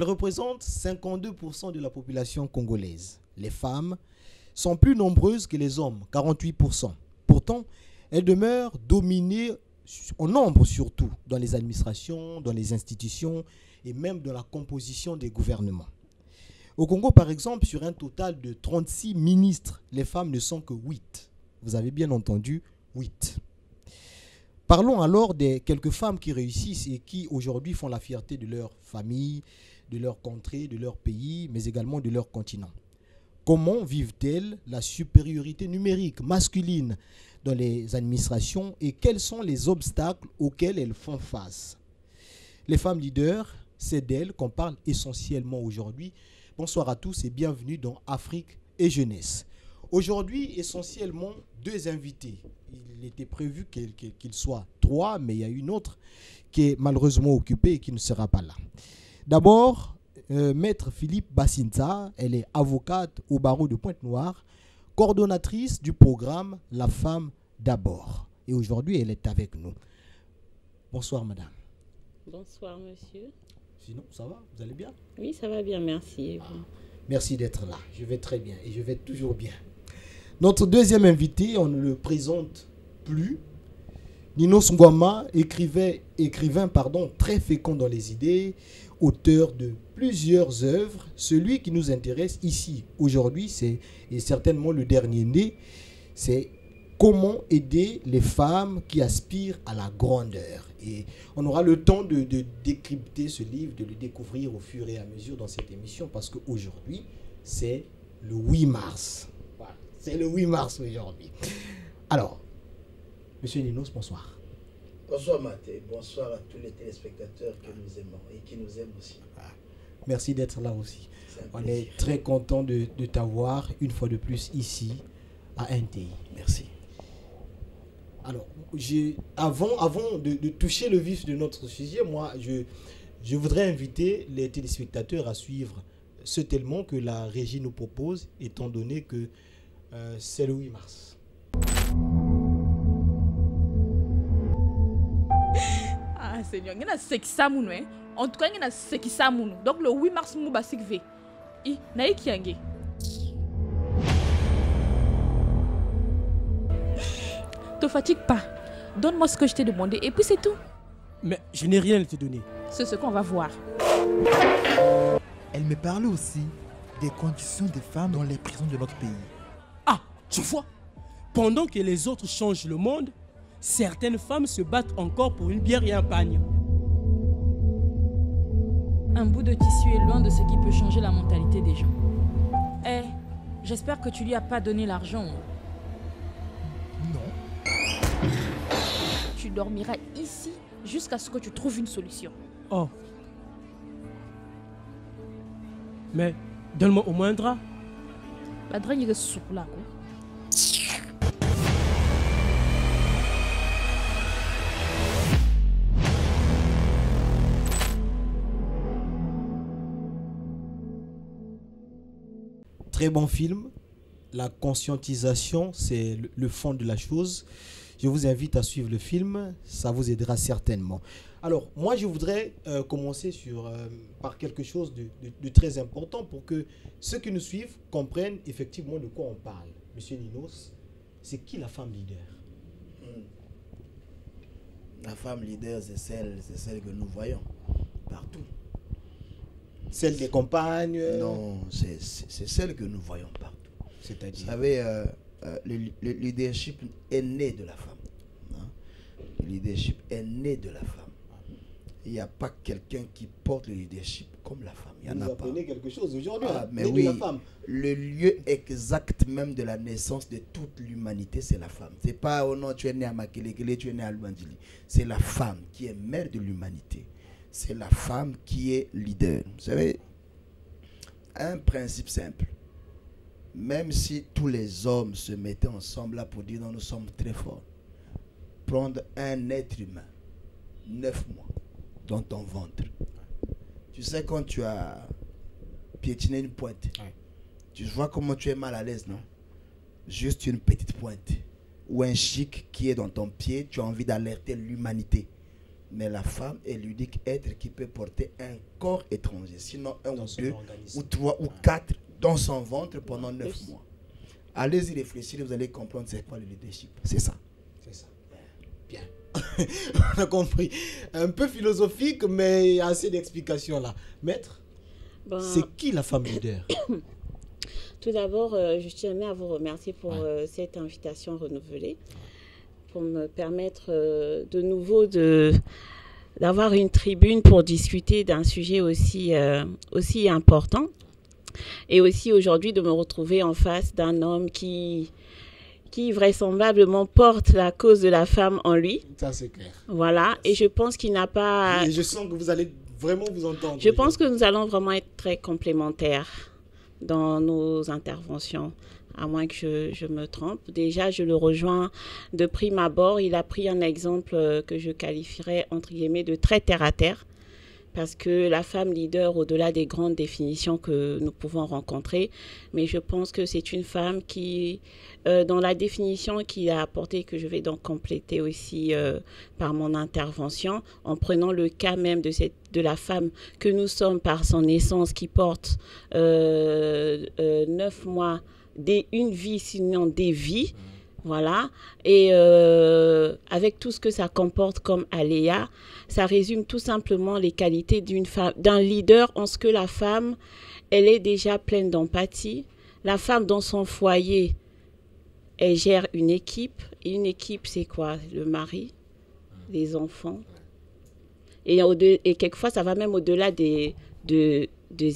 Elles représentent 52% de la population congolaise. Les femmes sont plus nombreuses que les hommes, 48%. Pourtant, elles demeurent dominées en nombre surtout dans les administrations, dans les institutions et même dans la composition des gouvernements. Au Congo, par exemple, sur un total de 36 ministres, les femmes ne sont que 8. Vous avez bien entendu, 8. Parlons alors des quelques femmes qui réussissent et qui aujourd'hui font la fierté de leur famille, de leur contrée, de leur pays, mais également de leur continent. Comment vivent-elles la supériorité numérique masculine dans les administrations et quels sont les obstacles auxquels elles font face? Les femmes leaders, c'est d'elles qu'on parle essentiellement aujourd'hui. Bonsoir à tous et bienvenue dans Afrique et Jeunesse. Aujourd'hui, essentiellement, 2 invités. Il était prévu qu'il soit 3, mais il y a une autre qui est malheureusement occupée et qui ne sera pas là. D'abord, Maître Philippe Bassinza, elle est avocate au barreau de Pointe-Noire, coordonnatrice du programme La Femme d'abord. Et aujourd'hui, elle est avec nous. Bonsoir, madame. Bonsoir, monsieur. Sinon, ça va? Vous allez bien? Oui, ça va bien, merci. Merci d'être là. Je vais très bien et je vais toujours bien. Notre deuxième invité, on ne le présente plus. Nino Ngwama, écrivain très fécond dans les idées, auteur de plusieurs œuvres. Celui qui nous intéresse ici aujourd'hui, c'est certainement le dernier né, c'est comment aider les femmes qui aspirent à la grandeur. Et on aura le temps de décrypter ce livre, de le découvrir au fur et à mesure dans cette émission, parce qu'aujourd'hui, c'est le 8 mars. Voilà, c'est le 8 mars aujourd'hui. Alors, Monsieur Ninos, bonsoir. Bonsoir Mathé, bonsoir à tous les téléspectateurs que nous aimons et qui nous aiment aussi. Merci d'être là aussi. On est très content de t'avoir une fois de plus ici à NTI. Merci. Alors, avant de toucher le vif de notre sujet, moi, je voudrais inviter les téléspectateurs à suivre ce tellement que la régie nous propose, étant donné que c'est le 8 mars. Ah, Seigneur, il y a ça, en tout cas, il y a ça. Donc, le 8 mars, il y a ça. Il y a ça. Te fatigue pas. Donne-moi ce que je t'ai demandé et puis c'est tout. Mais je n'ai rien à te donner. C'est ce qu'on va voir. Elle me parlait aussi des conditions des femmes dans les prisons de notre pays. Ah, tu vois, pendant que les autres changent le monde, certaines femmes se battent encore pour une bière et un pagne. Un bout de tissu est loin de ce qui peut changer la mentalité des gens. Eh, j'espère que tu lui as pas donné l'argent. Non. Tu dormiras ici jusqu'à ce que tu trouves une solution. Oh. Mais donne-moi au moins un drap. La drap, il est souple là, quoi. Très bon film. La conscientisation, c'est le fond de la chose. Je vous invite à suivre le film, ça vous aidera certainement. Alors, moi, je voudrais commencer par quelque chose de très important pour que ceux qui nous suivent comprennent effectivement de quoi on parle. Monsieur Ninos, c'est qui la femme leader? La femme leader, c'est celle que nous voyons partout. Celle des campagnes? Non, c'est celle que nous voyons partout. C'est-à-dire? Vous savez, le leadership est né de la femme. Hein? Le leadership est né de la femme. Il n'y a pas quelqu'un qui porte le leadership comme la femme. Il y en a pas. Vous apprenez quelque chose aujourd'hui, mais oui, de la femme. Le lieu exact même de la naissance de toute l'humanité, c'est la femme. C'est pas oh non, tu es né à Makelekele, tu es né à Luandili. C'est la femme qui est mère de l'humanité. C'est la femme qui est leader. Vous savez, un principe simple. Même si tous les hommes se mettaient ensemble là pour dire non, nous sommes très forts, prendre un être humain, 9 mois, dans ton ventre. Tu sais quand tu as piétiné une pointe, tu vois comment tu es mal à l'aise, non? Juste une petite pointe ou un chic qui est dans ton pied, tu as envie d'alerter l'humanité. Mais la femme est l'unique être qui peut porter un corps étranger, sinon un Dans ou son deux, organisme. ou trois, ou quatre dans son ventre pendant 9 mois. Allez-y réfléchir, vous allez comprendre c'est quoi le leadership. C'est ça. C'est ça. Bien. On a compris. Un peu philosophique, mais il y a assez d'explications là. Maître, Ben, c'est qui la femme leader? tout d'abord, je tenais à vous remercier pour cette invitation renouvelée, pour me permettre de nouveau d'avoir une tribune pour discuter d'un sujet aussi important. Et aussi aujourd'hui de me retrouver en face d'un homme qui vraisemblablement porte la cause de la femme en lui. Ça, c'est clair. Voilà, et je pense qu'il n'a pas... Et je sens que vous allez vraiment vous entendre. Je pense que nous allons vraiment être très complémentaires dans nos interventions, à moins que je me trompe. Déjà, je le rejoins de prime abord. Il a pris un exemple que je qualifierais, entre guillemets, de très terre-à-terre. Parce que la femme leader, au-delà des grandes définitions que nous pouvons rencontrer, mais je pense que c'est une femme qui, dans la définition qu'il a apportée, que je vais donc compléter aussi par mon intervention, en prenant le cas même de la femme que nous sommes par son essence, qui porte 9 mois, une vie, sinon des vies. Voilà, et avec tout ce que ça comporte comme aléa, ça résume tout simplement les qualités d'un leader en ce que la femme, elle est déjà pleine d'empathie. La femme dans son foyer, elle gère une équipe. Et une équipe, c'est quoi? Le mari, les enfants. Et quelquefois, ça va même au-delà des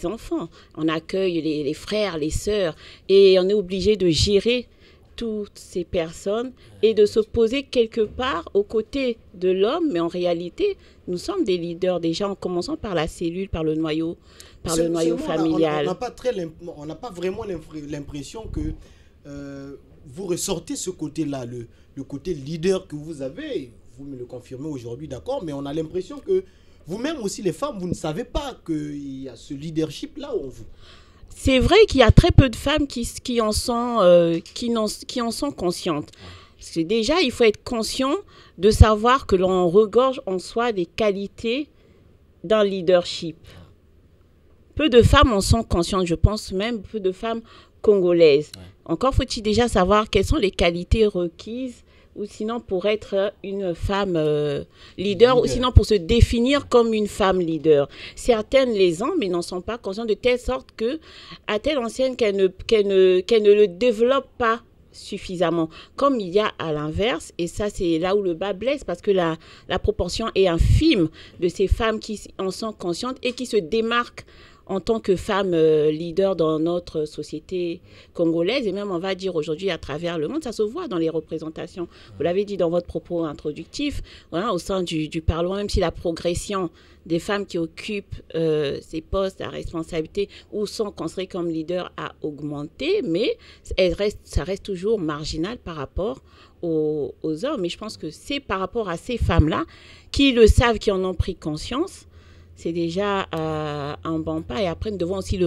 enfants. On accueille les frères, les sœurs, et on est obligé de gérer toutes ces personnes et de se poser quelque part aux côtés de l'homme, mais en réalité, nous sommes des leaders déjà en commençant par la cellule, par le noyau familial. On n'a pas vraiment l'impression que vous ressortez ce côté-là, le côté leader que vous avez. Vous me le confirmez aujourd'hui, d'accord, mais on a l'impression que vous-même aussi, les femmes, vous ne savez pas qu'il y a ce leadership-là en vous. C'est vrai qu'il y a très peu de femmes qui en sont conscientes. Parce que déjà, il faut être conscient de savoir que l'on regorge en soi des qualités d'un leadership. Peu de femmes en sont conscientes, je pense même peu de femmes congolaises. Encore faut-il déjà savoir quelles sont les qualités requises ou sinon pour être une femme leader, ou sinon pour se définir comme une femme leader. Certaines les ont, mais n'en sont pas conscientes de telle sorte que, à telle enseigne qu'elles ne le développent pas suffisamment. Comme il y a à l'inverse, et ça c'est là où le bas blesse, parce que la proportion est infime de ces femmes qui en sont conscientes et qui se démarquent en tant que femme leader dans notre société congolaise, et même on va dire aujourd'hui à travers le monde, ça se voit dans les représentations. Vous l'avez dit dans votre propos introductif, voilà, au sein du Parlement, même si la progression des femmes qui occupent ces postes à responsabilité ou sont considérées comme leaders a augmenté, mais ça reste toujours marginal par rapport aux hommes. Et je pense que c'est par rapport à ces femmes-là qui le savent, qui en ont pris conscience. C'est déjà un bon pas. Et après, nous devons aussi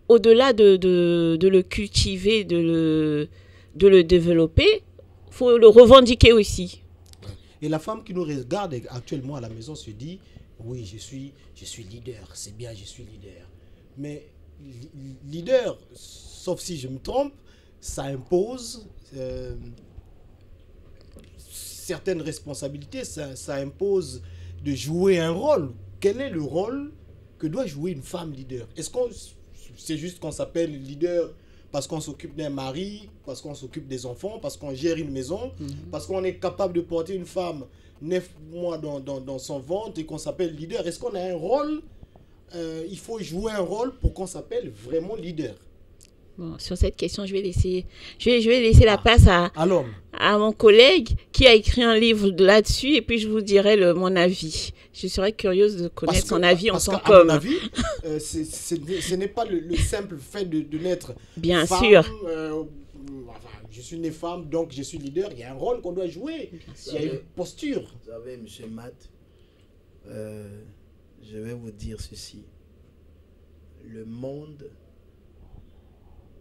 au-delà de le cultiver, de le développer, il faut le revendiquer aussi. Et la femme qui nous regarde actuellement à la maison se dit, oui, je suis leader, c'est bien, je suis leader. Mais leader, sauf si je me trompe, ça impose certaines responsabilités, ça impose de jouer un rôle. Quel est le rôle que doit jouer une femme leader? Est-ce que c'est juste qu'on s'appelle leader parce qu'on s'occupe d'un mari, parce qu'on s'occupe des enfants, parce qu'on gère une maison, parce qu'on est capable de porter une femme 9 mois dans son ventre et qu'on s'appelle leader? Est-ce qu'on a un rôle? Il faut jouer un rôle pour qu'on s'appelle vraiment leader. Bon, sur cette question, je vais laisser la place à mon collègue qui a écrit un livre là-dessus, et puis je vous dirai mon avis. Je serais curieuse de connaître son avis en tant qu'homme. À mon avis, ce n'est pas le simple fait de naître bien femme. Sûr. Je suis née femme, donc je suis leader. Il y a un rôle qu'on doit jouer. Il y a une posture. Vous savez, M. Matt, je vais vous dire ceci. Le monde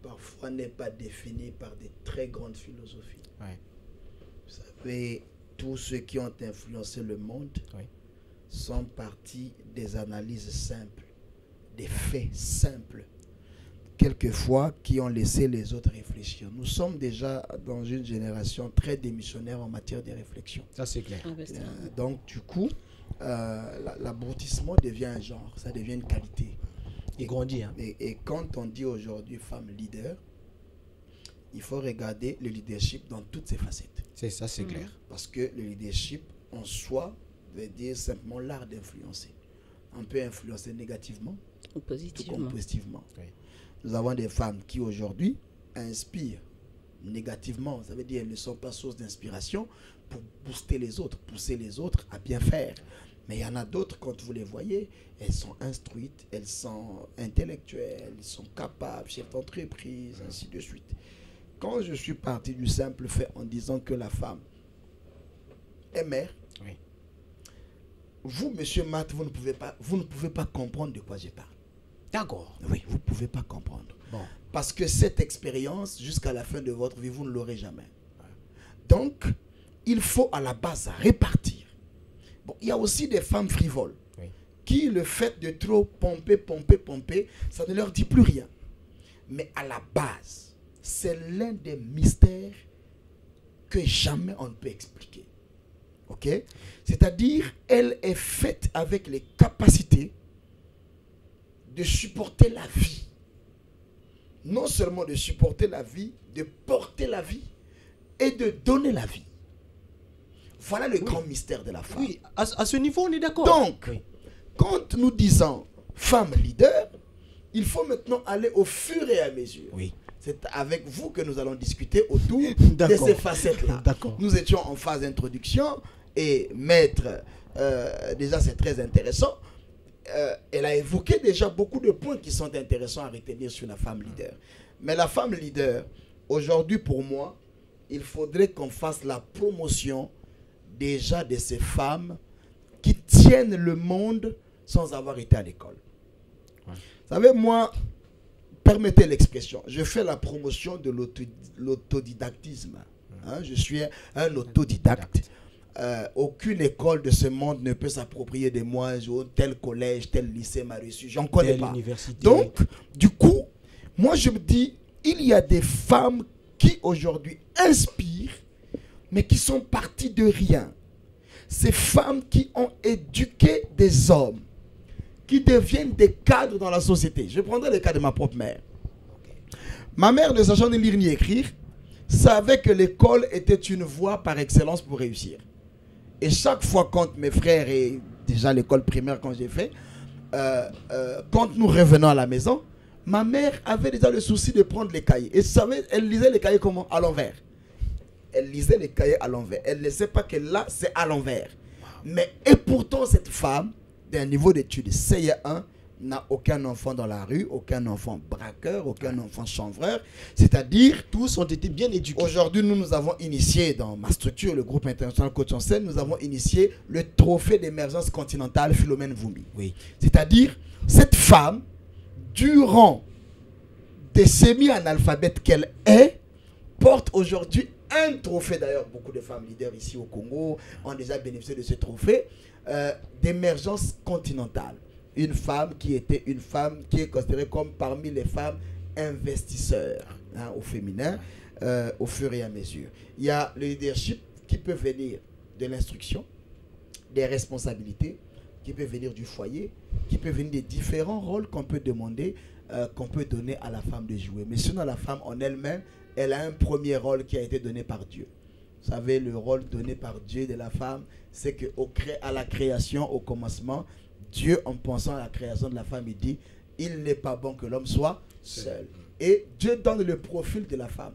parfois n'est pas défini par des très grandes philosophies. Ouais. Vous savez, tous ceux qui ont influencé le monde sont partis des analyses simples, des faits simples, quelquefois qui ont laissé les autres réfléchir. Nous sommes déjà dans une génération très démissionnaire en matière de réflexion. Ça, c'est clair. Donc, du coup, l'abrutissement devient un genre, ça devient une qualité. Il grandit. Hein. Et quand on dit aujourd'hui femme leader, il faut regarder le leadership dans toutes ses facettes. C'est ça, c'est clair. Parce que le leadership en soi veut dire simplement l'art d'influencer. On peut influencer négativement ou positivement. Tout comme positivement. Oui. Nous avons des femmes qui aujourd'hui inspirent négativement. Ça veut dire qu'elles ne sont pas source d'inspiration pour booster les autres, pousser les autres à bien faire. Mais il y en a d'autres, quand vous les voyez, elles sont instruites, elles sont intellectuelles, elles sont capables, chefs d'entreprise, ainsi de suite. Quand je suis parti du simple fait en disant que la femme est mère, vous, monsieur Matt, vous ne pouvez pas comprendre de quoi je parle. D'accord. Oui, vous ne pouvez pas comprendre. Bon. Parce que cette expérience, jusqu'à la fin de votre vie, vous ne l'aurez jamais. Donc, il faut à la base répartir. Bon, il y a aussi des femmes frivoles qui, le fait de trop pomper, ça ne leur dit plus rien. Mais à la base, c'est l'un des mystères que jamais on ne peut expliquer. Ok? C'est-à-dire, elle est faite avec les capacités de supporter la vie. Non seulement de supporter la vie, de porter la vie et de donner la vie. Voilà le grand mystère de la femme. Oui, à ce niveau, on est d'accord. Donc, quand nous disons femme leader, il faut maintenant aller au fur et à mesure. Oui. C'est avec vous que nous allons discuter autour de ces facettes-là. Nous étions en phase d'introduction et maître, déjà c'est très intéressant, elle a évoqué déjà beaucoup de points qui sont intéressants à retenir sur la femme leader. Mais la femme leader, aujourd'hui pour moi, il faudrait qu'on fasse la promotion déjà de ces femmes qui tiennent le monde sans avoir été à l'école. Vous savez, moi, permettez l'expression, je fais la promotion de l'autodidactisme. Hein, je suis un autodidacte. Aucune école de ce monde ne peut s'approprier de moi. Tel collège, tel lycée m'a reçu. J'en connais pas. Donc, du coup, moi je me dis, il y a des femmes qui aujourd'hui inspirent, mais qui sont parties de rien. Ces femmes qui ont éduqué des hommes, qui deviennent des cadres dans la société. Je prendrai le cas de ma propre mère. Ma mère, ne sachant ni lire ni écrire, savait que l'école était une voie par excellence pour réussir. Et chaque fois quand mes frères, et déjà l'école primaire quand j'ai fait, quand nous revenons à la maison, ma mère avait déjà le souci de prendre les cahiers. Et vous savez, elle lisait les cahiers comment? À l'envers. Elle lisait les cahiers à l'envers. Elle ne sait pas que là, c'est à l'envers. Mais, et pourtant, cette femme, d'un niveau d'études CE1, n'a aucun enfant dans la rue, aucun enfant braqueur, aucun enfant chanvreur. C'est-à-dire, tous ont été bien éduqués. Aujourd'hui, nous avons initié dans ma structure, le groupe international Coach en Scène, nous avons initié le trophée d'émergence continentale Philomène Vumbi. Oui. C'est-à-dire, cette femme, durant des semi-analphabètes qu'elle est, porte aujourd'hui un trophée. D'ailleurs, beaucoup de femmes leaders ici au Congo ont déjà bénéficié de ce trophée d'émergence continentale. Une femme qui est considérée comme parmi les femmes investisseurs au féminin au fur et à mesure. Il y a le leadership qui peut venir de l'instruction, des responsabilités, qui peut venir du foyer, qui peut venir des différents rôles qu'on peut demander, qu'on peut donner à la femme de jouer. Mais sinon, la femme en elle-même, elle a un premier rôle qui a été donné par Dieu. Vous savez, le rôle donné par Dieu de la femme, c'est qu'à la création, au commencement, Dieu, en pensant à la création de la femme, il dit, il n'est pas bon que l'homme soit seul. Et Dieu donne le profil de la femme.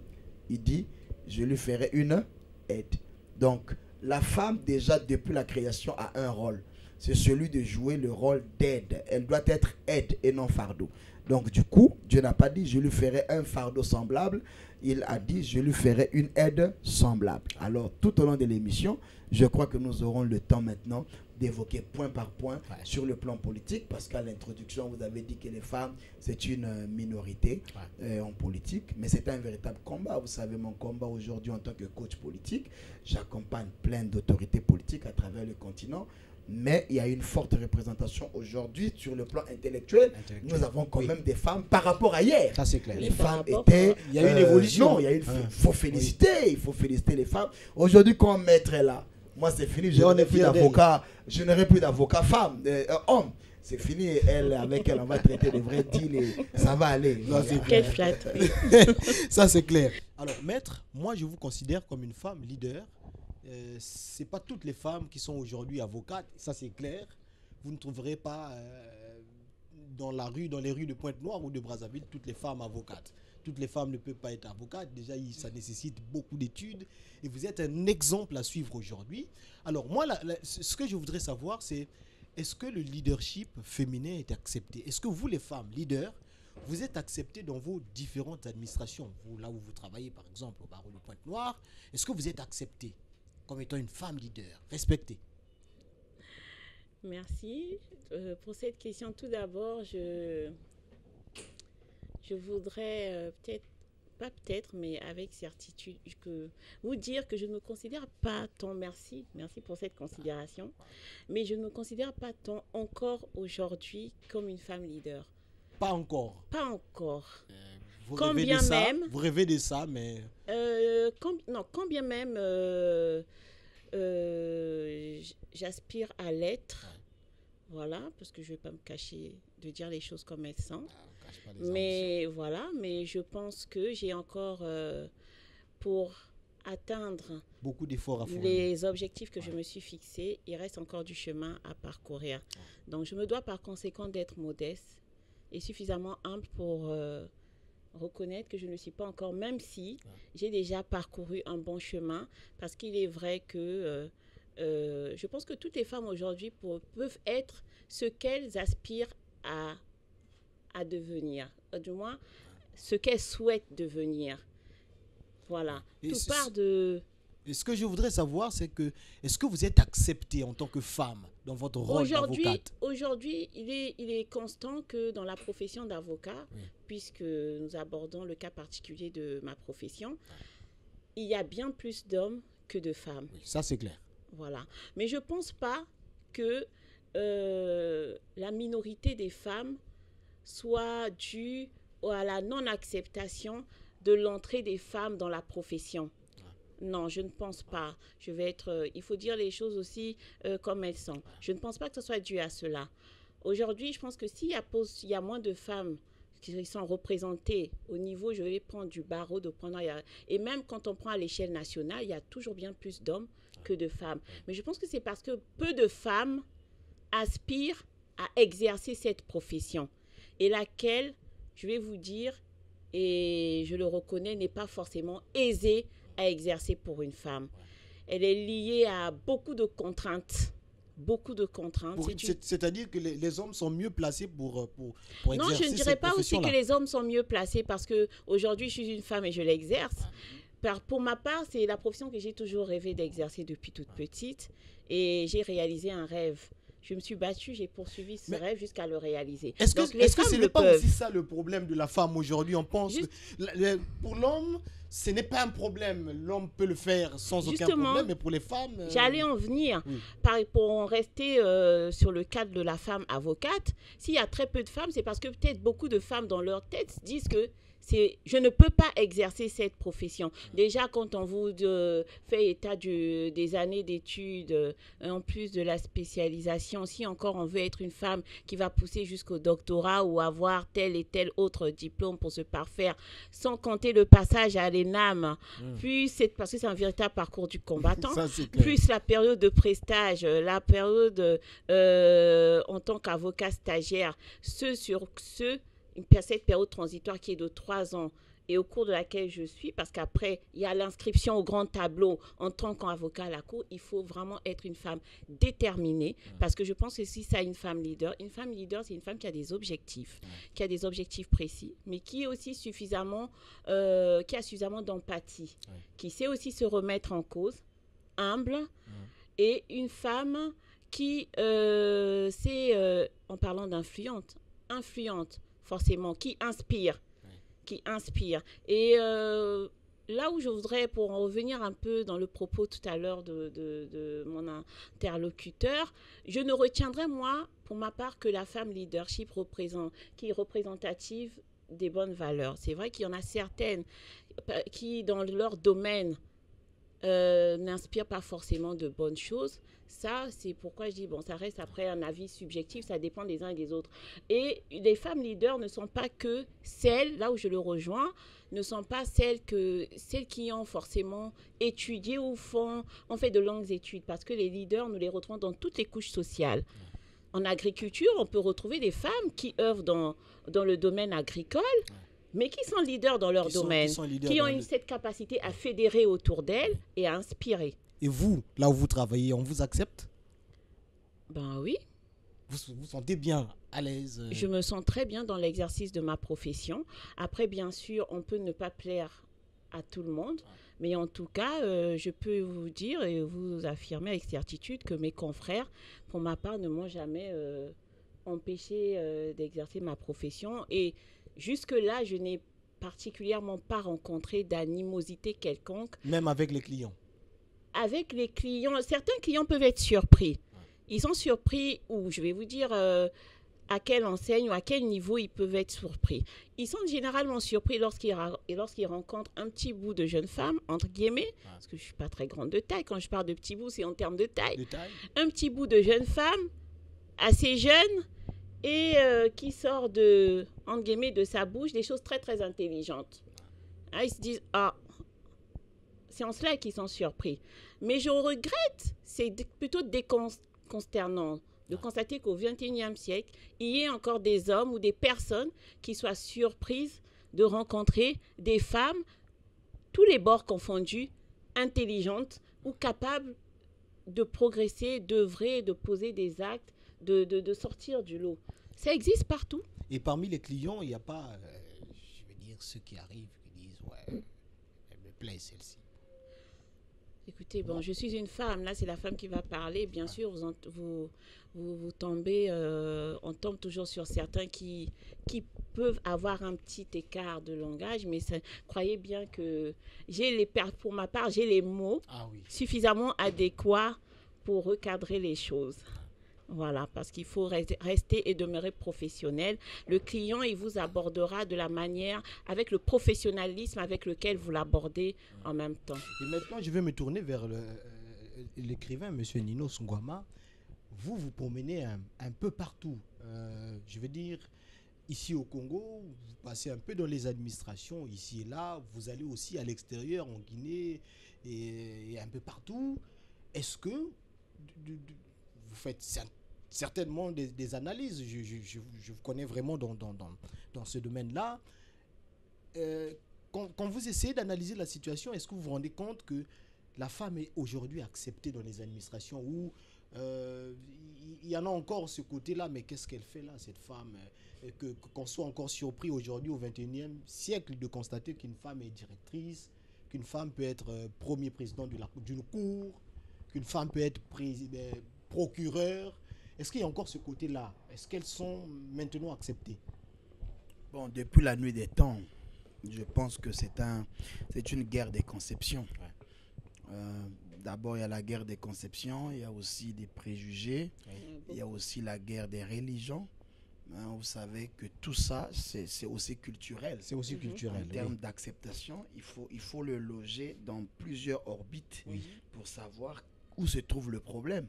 Il dit, je lui ferai une aide. Donc, la femme, déjà, depuis la création, a un rôle. C'est celui de jouer le rôle d'aide. Elle doit être aide et non fardeau. Donc, du coup, Dieu n'a pas dit, je lui ferai un fardeau semblable. Il a dit, je lui ferai une aide semblable. Alors, tout au long de l'émission, je crois que nous aurons le temps maintenant d'évoquer point par point sur le plan politique, parce qu'à l'introduction, vous avez dit que les femmes, c'est une minorité en politique, mais c'est un véritable combat. Vous savez, mon combat aujourd'hui en tant que coach politique, j'accompagne plein d'autorités politiques à travers le continent, mais il y a une forte représentation aujourd'hui sur le plan intellectuel. Nous avons quand même des femmes par rapport à hier. Ça, c'est clair. Les femmes étaient... Il y a une évolution. Non, il faut féliciter. Il faut féliciter les femmes. Aujourd'hui, quand maître est là, moi, c'est fini. Je n'aurai plus d'avocat. Je n'aurai plus d'avocat femme, homme. C'est fini. Elle, avec elle, on va traiter de vrais deals et ça va aller. Quelle flatterie. Ça, c'est clair. Alors, maître, moi, je vous considère comme une femme leader. C'est pas toutes les femmes qui sont aujourd'hui avocates, ça c'est clair. Vous ne trouverez pas dans les rues de Pointe-Noire ou de Brazzaville toutes les femmes avocates. Toutes les femmes ne peuvent pas être avocates. Déjà, ça nécessite beaucoup d'études. Et vous êtes un exemple à suivre aujourd'hui. Alors moi, ce que je voudrais savoir, c'est est-ce que le leadership féminin est accepté? Est-ce que vous, les femmes leaders, vous êtes acceptées dans vos différentes administrations? Vous, là où vous travaillez, par exemple, au barreau de Pointe-Noire, est-ce que vous êtes acceptée comme étant une femme leader, respectée? Merci pour cette question. Tout d'abord, je voudrais mais avec certitude, vous dire que je ne me considère pas tant, merci pour cette considération, mais je ne me considère pas tant encore aujourd'hui comme une femme leader. Pas encore. Pas encore. Vous rêvez de ça, mais... quand bien même j'aspire à l'être, voilà, parce que je ne vais pas me cacher de dire les choses comme elles sont. Mais voilà, mais je pense que j'ai encore, pour atteindre beaucoup d'efforts à fournir, les objectifs que je me suis fixés, il reste encore du chemin à parcourir. Donc je me dois par conséquent d'être modeste et suffisamment humble pour... reconnaître que je ne suis pas encore, même si j'ai déjà parcouru un bon chemin, parce qu'il est vrai que je pense que toutes les femmes aujourd'hui peuvent être ce qu'elles aspirent à devenir, du moins ce qu'elles souhaitent devenir. Voilà. Et tout part de... Et ce que je voudrais savoir, c'est que est-ce que vous êtes acceptée en tant que femme dans votre rôle d'avocate? Aujourd'hui, il est constant que dans la profession d'avocat, puisque nous abordons le cas particulier de ma profession, il y a bien plus d'hommes que de femmes. Oui, ça, c'est clair. Voilà. Mais je ne pense pas que la minorité des femmes soit due à la non-acceptation de l'entrée des femmes dans la profession. Non, je ne pense pas. Il faut dire les choses aussi comme elles sont. Je ne pense pas que ce soit dû à cela. Aujourd'hui, je pense que s'il y a moins de femmes qui sont représentées au niveau, je vais prendre du barreau de prendre, et même quand on prend à l'échelle nationale, il y a toujours bien plus d'hommes que de femmes. Mais je pense que c'est parce que peu de femmes aspirent à exercer cette profession, et laquelle, je vais vous dire, et je le reconnais, n'est pas forcément aisée à exercer pour une femme. Elle est liée à beaucoup de contraintes. C'est-à-dire que les hommes sont mieux placés pour exercer cette profession-là. Non, je ne dirais pas aussi que les hommes sont mieux placés parce qu'aujourd'hui, je suis une femme et je l'exerce. Pour ma part, c'est la profession que j'ai toujours rêvé d'exercer depuis toute petite, et j'ai réalisé un rêve. Je me suis battue, j'ai poursuivi ce rêve jusqu'à le réaliser. Est-ce que ce n'est pas aussi ça le problème de la femme aujourd'hui? On pense que pour l'homme, ce n'est pas un problème. L'homme peut le faire sans aucun problème, mais pour les femmes... J'allais en venir. Pour en rester sur le cadre de la femme avocate, s'il y a très peu de femmes, c'est parce que peut-être beaucoup de femmes dans leur tête disent que je ne peux pas exercer cette profession. Déjà, quand on vous fait état des années d'études, en plus de la spécialisation, si encore on veut être une femme qui va pousser jusqu'au doctorat ou avoir tel et tel autre diplôme pour se parfaire, sans compter le passage à l'ENAM, parce que c'est un véritable parcours du combattant, plus la période de prestage, la période en tant qu'avocat stagiaire, cette période transitoire qui est de 3 ans et au cours de laquelle je suis, parce qu'après, il y a l'inscription au grand tableau en tant qu'avocat à la cour, il faut vraiment être une femme déterminée, parce que je pense que si ça, une femme leader, c'est une femme qui a des objectifs, précis, mais qui est aussi qui a suffisamment d'empathie, qui sait aussi se remettre en cause, humble, et une femme qui, en parlant d'influente, forcément, qui inspire. Et là où je voudrais, pour en revenir un peu dans le propos tout à l'heure de mon interlocuteur, je ne retiendrai, moi, pour ma part, que la femme leadership qui est représentative des bonnes valeurs. C'est vrai qu'il y en a certaines qui, dans leur domaine, n'inspirent pas forcément de bonnes choses. Ça, c'est pourquoi je dis, bon, ça reste après un avis subjectif, ça dépend des uns et des autres. Et les femmes leaders ne sont pas que celles, là où je le rejoins, ne sont pas celles qui ont forcément étudié ou ont fait de longues études, parce que les leaders, nous les retrouvons dans toutes les couches sociales. En agriculture, on peut retrouver des femmes qui œuvrent dans le domaine agricole, mais qui sont leaders dans leur domaine, qui ont cette capacité à fédérer autour d'elles et à inspirer. Et vous, là où vous travaillez, on vous accepte? Ben oui. Vous vous sentez bien à l'aise? Je me sens très bien dans l'exercice de ma profession. Après, bien sûr, on peut ne pas plaire à tout le monde, mais en tout cas, je peux vous dire et vous affirmer avec certitude que mes confrères, pour ma part, ne m'ont jamais empêché d'exercer ma profession. Et jusque-là, je n'ai particulièrement pas rencontré d'animosité quelconque. Même avec les clients? Avec les clients, certains clients peuvent être surpris. Ils sont surpris, ou je vais vous dire à quelle enseigne ou à quel niveau ils peuvent être surpris. Ils sont généralement surpris lorsqu'ils rencontrent un petit bout de jeune femme, entre guillemets, parce que je ne suis pas très grande de taille. Quand je parle de petit bout, c'est en termes de taille. Un petit bout de jeune femme, assez jeune, et qui sort entre guillemets, de sa bouche des choses très, très intelligentes. Ils se disent, c'est en cela qu'ils sont surpris. Mais je regrette, c'est plutôt déconsternant de constater qu'au XXIe siècle, il y ait encore des hommes ou des personnes qui soient surprises de rencontrer des femmes, tous les bords confondus, intelligentes ou capables de progresser, d'œuvrer, de poser des actes, de sortir du lot. Ça existe partout. Et parmi les clients, il n'y a pas, je veux dire, ceux qui arrivent, qui disent, ouais, elle me plaît celle-ci. Écoutez, bon, je suis une femme, là c'est la femme qui va parler. Bien sûr, vous tombez, on tombe toujours sur certains qui peuvent avoir un petit écart de langage, mais croyez bien que pour ma part, j'ai les mots suffisamment adéquats pour recadrer les choses. Voilà, parce qu'il faut rester et demeurer professionnel. Le client, il vous abordera de la manière, avec le professionnalisme avec lequel vous l'abordez en même temps. Et maintenant, je vais me tourner vers l'écrivain, M. Nino Sungwama. Vous promenez un peu partout. Je veux dire, ici au Congo, vous passez un peu dans les administrations, ici et là. Vous allez aussi à l'extérieur, en Guinée et un peu partout. Est-ce que vous faites certainement des analyses? Je vous connais vraiment dans ce domaine-là. Quand vous essayez d'analyser la situation, est-ce que vous vous rendez compte que la femme est aujourd'hui acceptée dans les administrations, ou il y en a encore ce côté-là, mais qu'est-ce qu'elle fait là, cette femme, qu'on soit encore surpris aujourd'hui au XXIe siècle de constater qu'une femme est directrice, qu'une femme peut être premier président d'une cour, qu'une femme peut être procureur. Est-ce qu'il y a encore ce côté-là? Est-ce qu'elles sont maintenant acceptées? Bon, depuis la nuit des temps, je pense que c'est une guerre des conceptions. D'abord, il y a la guerre des conceptions, il y a aussi des préjugés, il y a aussi la guerre des religions. Vous savez que tout ça, c'est aussi culturel. C'est aussi culturel. En termes d'acceptation, il faut le loger dans plusieurs orbites pour savoir où se trouve le problème.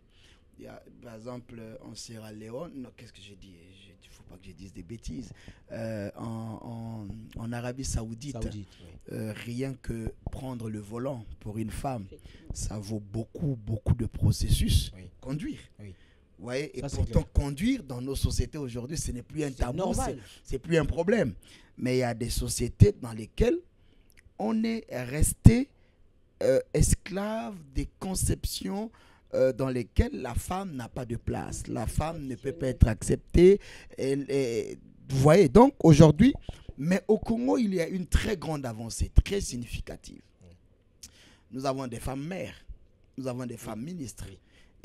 Il y a, par exemple, en Sierra Leone, non, qu'est-ce que j'ai dit? Il ne faut pas que je dise des bêtises. En Arabie Saoudite, rien que prendre le volant pour une femme, ça vaut beaucoup de processus. Conduire. Vous voyez, et pourtant, conduire dans nos sociétés aujourd'hui, ce n'est plus un tabou, c'est plus un problème. Mais il y a des sociétés dans lesquelles on est resté esclave des conceptions dans lesquelles la femme n'a pas de place. La femme ne peut pas être acceptée. Vous voyez, donc aujourd'hui, mais au Congo, il y a une très grande avancée, très significative. Nous avons des femmes mères, nous avons des femmes ministres.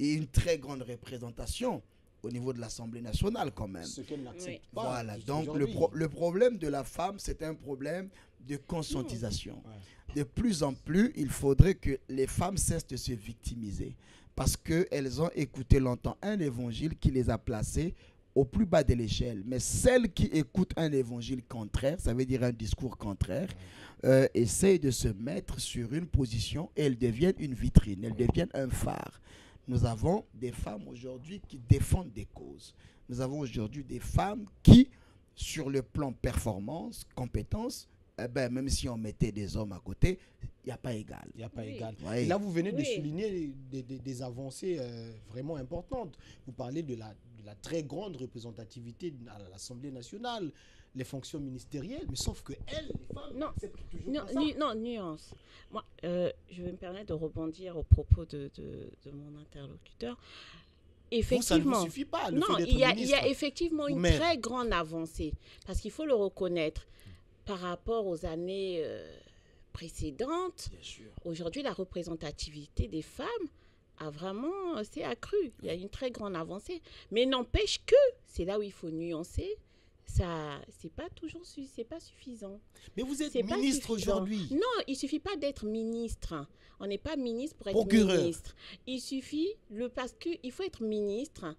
et une très grande représentation au niveau de l'Assemblée nationale quand même. Ce qu'elle n'accepte pas. Voilà, donc aujourd'hui. le problème de la femme, c'est un problème de conscientisation. De plus en plus, il faudrait que les femmes cessent de se victimiser parce qu'elles ont écouté longtemps un évangile qui les a placées au plus bas de l'échelle. Mais celles qui écoutent un évangile contraire, ça veut dire un discours contraire, essayent de se mettre sur une position et elles deviennent une vitrine, elles deviennent un phare. Nous avons des femmes aujourd'hui qui défendent des causes. Nous avons aujourd'hui des femmes qui, sur le plan performance, compétence, même si on mettait des hommes à côté, il n'y a pas égal. Il n'y a pas égal. Oui. Et là, vous venez de souligner des avancées vraiment importantes. Vous parlez de la très grande représentativité à l'Assemblée nationale, les fonctions ministérielles, mais sauf que elles, les femmes, n'acceptent toujours pas ça. Non, nuance. Moi, je vais me permettre de rebondir au propos de mon interlocuteur. Effectivement, ça ne vous suffit pas, le fait d'être il y a ministre effectivement une très grande avancée, parce qu'il faut le reconnaître. Par rapport aux années précédentes, aujourd'hui, la représentativité des femmes a vraiment s'est accrue. Il y a une très grande avancée. Mais n'empêche que, c'est là où il faut nuancer, ça, c'est pas suffisant. Mais vous êtes ministre aujourd'hui. Non, il suffit pas d'être ministre. On n'est pas ministre pour être procureur. Ministre. Il suffit, parce qu'il faut être ministre.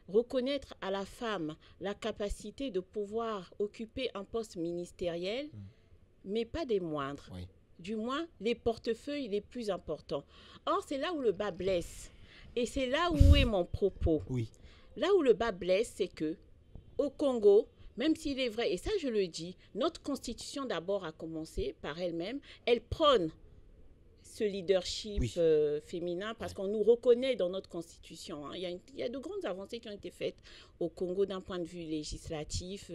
Reconnaître à la femme la capacité de pouvoir occuper un poste ministériel, mais pas des moindres. Du moins, les portefeuilles les plus importants. Or, c'est là où le bas blesse. Et c'est là où est mon propos. Là où le bas blesse, c'est que au Congo, même s'il est vrai, et ça je le dis, notre constitution d'abord a commencé par elle-même, elle prône ce leadership féminin parce qu'on nous reconnaît dans notre constitution. Il y a de grandes avancées qui ont été faites au Congo d'un point de vue législatif.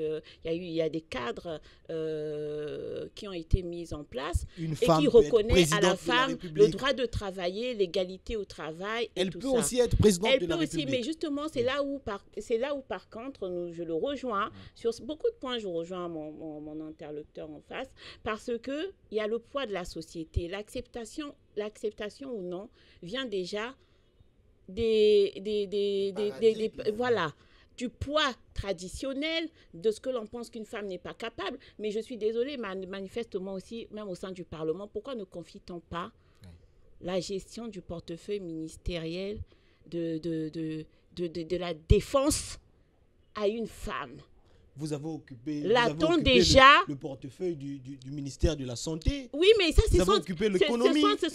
Il y a des cadres qui ont été mis en place et qui reconnaissent à la femme le droit de travailler, l'égalité au travail. Elle peut aussi être présidente de la République. Mais justement, c'est là où par contre, je le rejoins. Sur beaucoup de points, je rejoins mon interlocuteur en face parce qu'il y a le poids de la société. L'acceptation ou non vient déjà du poids traditionnel, de ce que l'on pense qu'une femme n'est pas capable. Mais je suis désolée, manifestement aussi, même au sein du Parlement, pourquoi ne confie-t-on pas la gestion du portefeuille ministériel de la défense à une femme? Vous avez occupé, le portefeuille du ministère de la Santé. Oui, mais ça, ce sont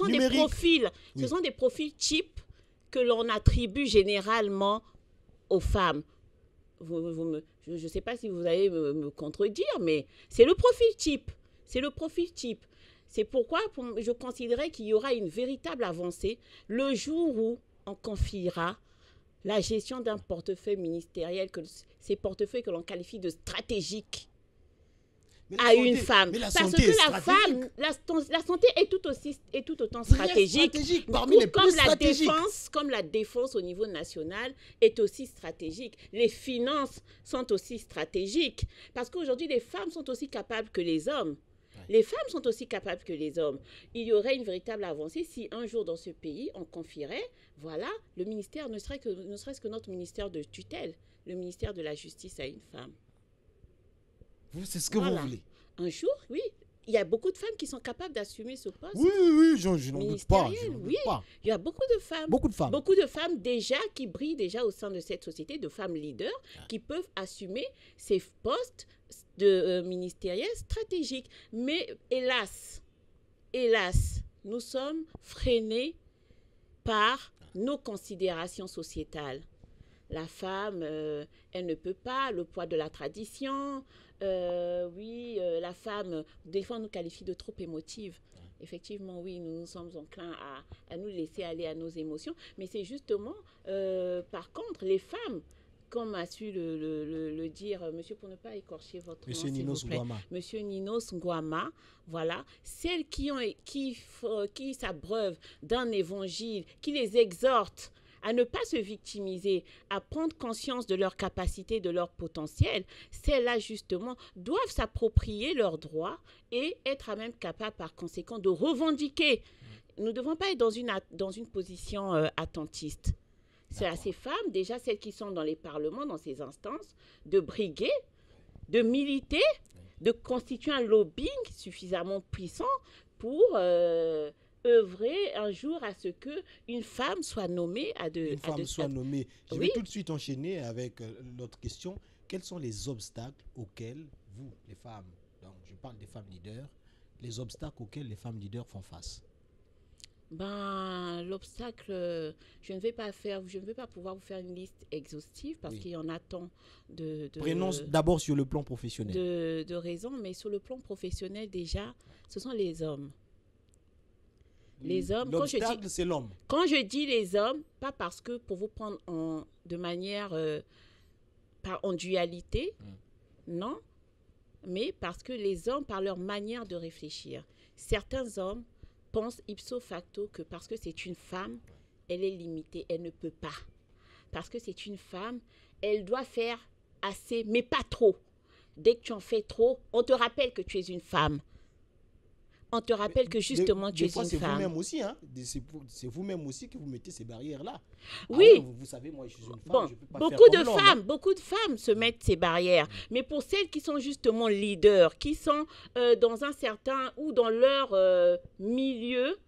numérique. Des profils. Ce sont des profils types que l'on attribue généralement aux femmes. Je ne sais pas si vous allez me contredire, mais c'est le profil type. C'est pourquoi je considérais qu'il y aura une véritable avancée le jour où on confiera la gestion d'un portefeuille ministériel, ces portefeuilles que l'on qualifie de stratégiques, à une femme. Parce que la santé est tout autant stratégique. Comme la défense au niveau national est aussi stratégique. Les finances sont aussi stratégiques. Parce qu'aujourd'hui, les femmes sont aussi capables que les hommes. Les femmes sont aussi capables que les hommes. Il y aurait une véritable avancée si un jour dans ce pays, on confierait, le ministère, ne serait-ce que notre ministère de tutelle, le ministère de la Justice à une femme. C'est ce que vous voulez. Un jour, oui. Il y a beaucoup de femmes qui sont capables d'assumer ce poste. Oui, je n'en doute pas. Il y a beaucoup de femmes. Beaucoup de femmes déjà qui brillent déjà au sein de cette société, de femmes leaders, qui peuvent assumer ces postes ministériels stratégiques. Mais hélas, nous sommes freinés par nos considérations sociétales. La femme, elle ne peut pas, le poids de la tradition. La femme, des fois, on nous qualifie de trop émotive. Effectivement, oui, nous sommes enclins à nous laisser aller à nos émotions. Mais c'est justement, par contre, les femmes, comme a su le dire, monsieur, pour ne pas écorcher votre nom, s'il vous plaît, monsieur Ninos Ngouama, celles qui s'abreuvent d'un évangile, qui les exhortent à ne pas se victimiser, à prendre conscience de leur capacité, de leur potentiel, celles-là, justement, doivent s'approprier leurs droits et être à même capables, par conséquent, de revendiquer. Nous ne devons pas être dans une position attentiste. C'est à ces femmes, déjà celles qui sont dans les parlements, dans ces instances, de briguer, de militer, de constituer un lobbying suffisamment puissant pour œuvrer un jour à ce qu'une femme soit nommée à de... Une femme soit nommée. Je Oui. vais tout de suite enchaîner avec l'autre question. Quels sont les obstacles auxquels vous, les femmes, donc je parle des femmes leaders, les obstacles auxquels les femmes leaders font face? Ben, l'obstacle, je ne vais pas pouvoir vous faire une liste exhaustive parce Oui. qu'il y en a tant de Prenons d'abord sur le plan professionnel. de raisons, mais sur le plan professionnel déjà, ce sont les hommes. Les hommes, L'obstacle, c'est l'homme. quand je dis les hommes, pas parce que pour vous prendre de manière en dualité, non, mais parce que les hommes, par leur manière de réfléchir, certains hommes pensent ipso facto que parce que c'est une femme, elle est limitée, elle ne peut pas. Parce que c'est une femme, elle doit faire assez, mais pas trop. Dès que tu en fais trop, on te rappelle que tu es une femme. On te rappelle que justement tu es des fois, une c'est femme. vous-même aussi, hein. C'est vous-même aussi que vous mettez ces barrières-là. Oui. Ah ouais, vous savez, moi, je suis une femme, Bon, je peux pas beaucoup faire de comme l'homme, hein. beaucoup de femmes se mettent ces barrières. Mais pour celles qui sont justement leaders, qui sont dans un certain ou dans leur milieu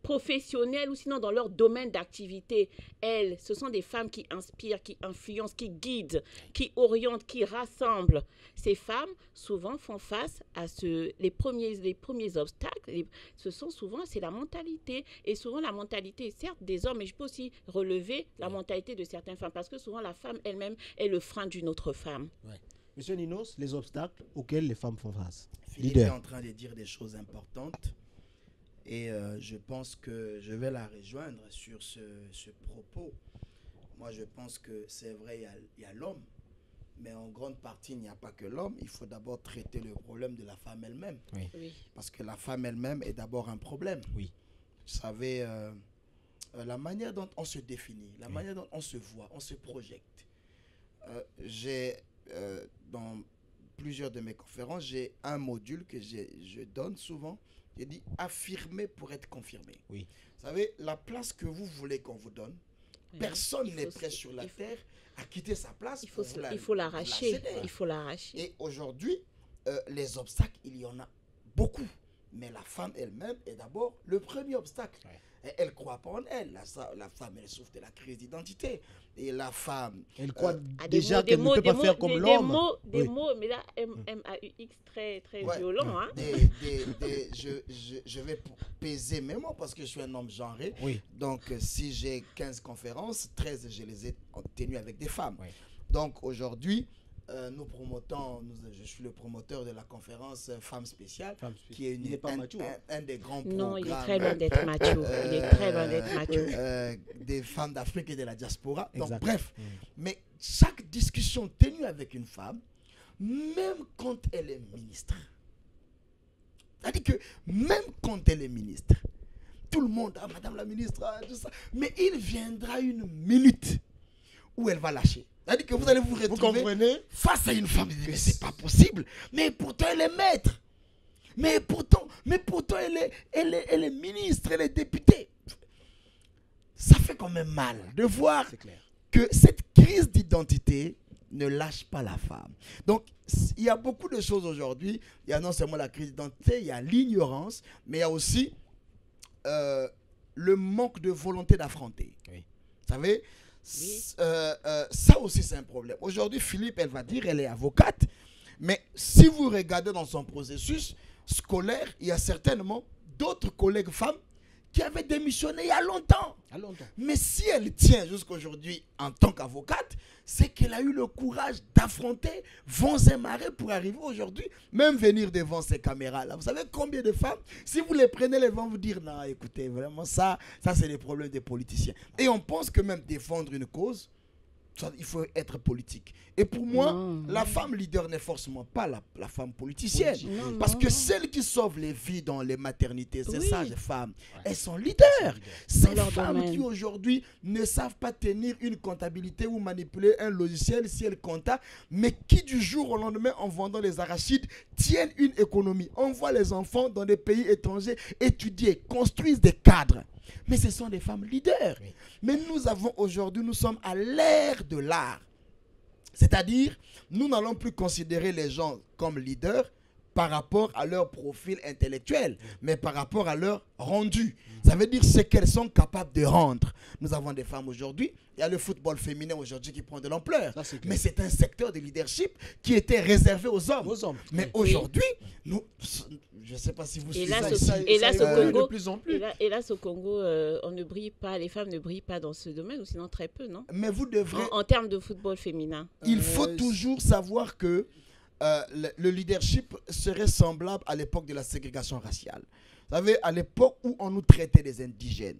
professionnel ou sinon dans leur domaine d'activité, elles, ce sont des femmes qui inspirent, qui influencent, qui guident, qui orientent, qui rassemblent. Ces femmes, souvent, font face à les premiers obstacles. C'est la mentalité. Et souvent, la mentalité, certes, des hommes, mais je peux aussi relever la mentalité de certaines femmes. Parce que souvent, la femme elle-même est le frein d'une autre femme. Ouais. Monsieur Ninos, les obstacles auxquels les femmes font face. Philippe est en train de dire des choses importantes. Et je pense que je vais la rejoindre sur ce propos. Moi, je pense que c'est vrai, il y a l'homme. Mais en grande partie, il n'y a pas que l'homme. Il faut d'abord traiter le problème de la femme elle-même. Oui. Oui. Parce que la femme elle-même est d'abord un problème. Oui. Vous savez, la manière dont on se définit, la manière dont on se voit, on se projette. Dans plusieurs de mes conférences, j'ai un module que je donne souvent. J'ai dit affirmer pour être confirmé. Oui. Vous savez, la place que vous voulez qu'on vous donne, Oui. personne Il n'est faut- prêt sur la il faut- terre à quitter sa place. Il faut pour vous la l'arracher. céder. Il faut l'arracher. Et aujourd'hui, les obstacles, il y en a beaucoup. Mais la femme elle-même est d'abord le premier obstacle. Ouais. Et elle ne croit pas en elle. La femme, elle souffre de la crise d'identité. Et la femme... Elle croit Ah, déjà qu'elle ne peut pas faire comme l'homme. Des Oui. mots, mais là, M-A-U-X très, très Ouais. violent. Hein? Je vais peser mes mots parce que je suis un homme genré. Oui. Donc, si j'ai 15 conférences, 13, je les ai tenues avec des femmes. Oui. Donc, aujourd'hui, je suis le promoteur de la conférence Femmes Spéciales, Femme spéciale. qui est Il n'est pas mature, hein. un des grands Non, programmes. il est très loin d'être mature. Il est très loin d'être mature. Des femmes d'Afrique et de la diaspora. Donc, Exact. bref, mais chaque discussion tenue avec une femme, même quand elle est ministre, c'est-à-dire que même quand elle est ministre, tout le monde, ah, madame la ministre, ah, tout ça, mais il viendra une minute où elle va lâcher. C'est-à-dire que vous allez vous retrouver comprenez? face à une femme, mais c'est pas possible, mais pourtant elle est maître. Mais pourtant elle est ministre, elle est députée. Ça fait quand même mal de voir C'est clair. que cette crise d'identité ne lâche pas la femme. Donc, il y a beaucoup de choses aujourd'hui. Il y a non seulement la crise d'identité, il y a l'ignorance, mais il y a aussi le manque de volonté d'affronter. Oui. Vous savez, Oui. ça aussi c'est un problème. Aujourd'hui, Philippe, elle va dire, elle est avocate, mais si vous regardez dans son processus scolaire, il y a certainement d'autres collègues femmes qui avaient démissionné il y a longtemps. À longtemps. Mais si elle tient jusqu'aujourd'hui en tant qu'avocate, c'est qu'elle a eu le courage d'affronter vents et marées pour arriver aujourd'hui, même venir devant ces caméras-là. Vous savez combien de femmes, si vous les prenez, elles vont vous dire, non, écoutez, vraiment, ça c'est les problèmes des politiciens. Et on pense que même défendre une cause, il faut être politique. Et pour moi, Non. la femme leader n'est forcément pas la femme politicienne. Non, Parce non, que non. celles qui sauvent les vies dans les maternités, ces Oui. sages femmes, elles sont leaders. Ces leur femmes domaine. qui aujourd'hui ne savent pas tenir une comptabilité ou manipuler un logiciel si elles comptent, mais qui du jour au lendemain, en vendant les arachides, tiennent une économie, envoient les enfants dans des pays étrangers, étudier, construisent des cadres. Mais ce sont des femmes leaders. Oui. Mais nous avons aujourd'hui, nous sommes à l'ère de l'art. C'est-à-dire, nous n'allons plus considérer les gens comme leaders par rapport à leur profil intellectuel, mais par rapport à leur rendu. Ça veut dire ce qu'elles sont capables de rendre. Nous avons des femmes aujourd'hui, il y a le football féminin aujourd'hui qui prend de l'ampleur, Ça, c'est clair. mais c'est un secteur de leadership qui était réservé aux hommes. Aux hommes. Mais Oui. aujourd'hui, nous, je ne sais pas si vous Et suivez là, ça ce- ici. et là, ce évolue Congo- de plus en plus. Et là, au Congo, on ne brille pas, les femmes ne brillent pas dans ce domaine, ou sinon très peu, non? Mais vous devrez... En termes de football féminin. Il faut Euh, toujours savoir que le leadership serait semblable à l'époque de la ségrégation raciale. Vous savez, à l'époque où on nous traitait des indigènes,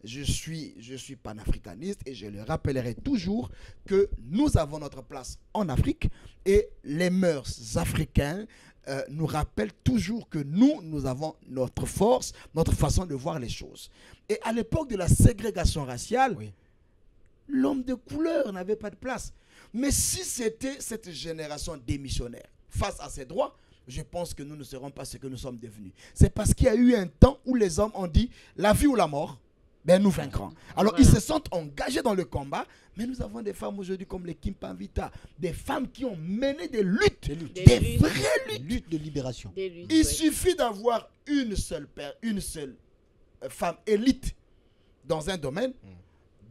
je suis panafricaniste et je le rappellerai toujours que nous avons notre place en Afrique et les mœurs africaines nous rappellent toujours que nous avons notre force, notre façon de voir les choses. Et à l'époque de la ségrégation raciale, Oui. l'homme de couleur n'avait pas de place. Mais si c'était cette génération démissionnaire face à ses droits, je pense que nous ne serons pas ce que nous sommes devenus. C'est parce qu'il y a eu un temps où les hommes ont dit la vie ou la mort, ben nous vaincrons. Alors Voilà. ils se sont engagés dans le combat, mais nous avons des femmes aujourd'hui comme les Kim Pavita, des femmes qui ont mené des luttes, Des luttes. des luttes. vraies luttes. Lutte de libération. Des luttes, Il ouais. suffit d'avoir une seule femme élite dans un domaine,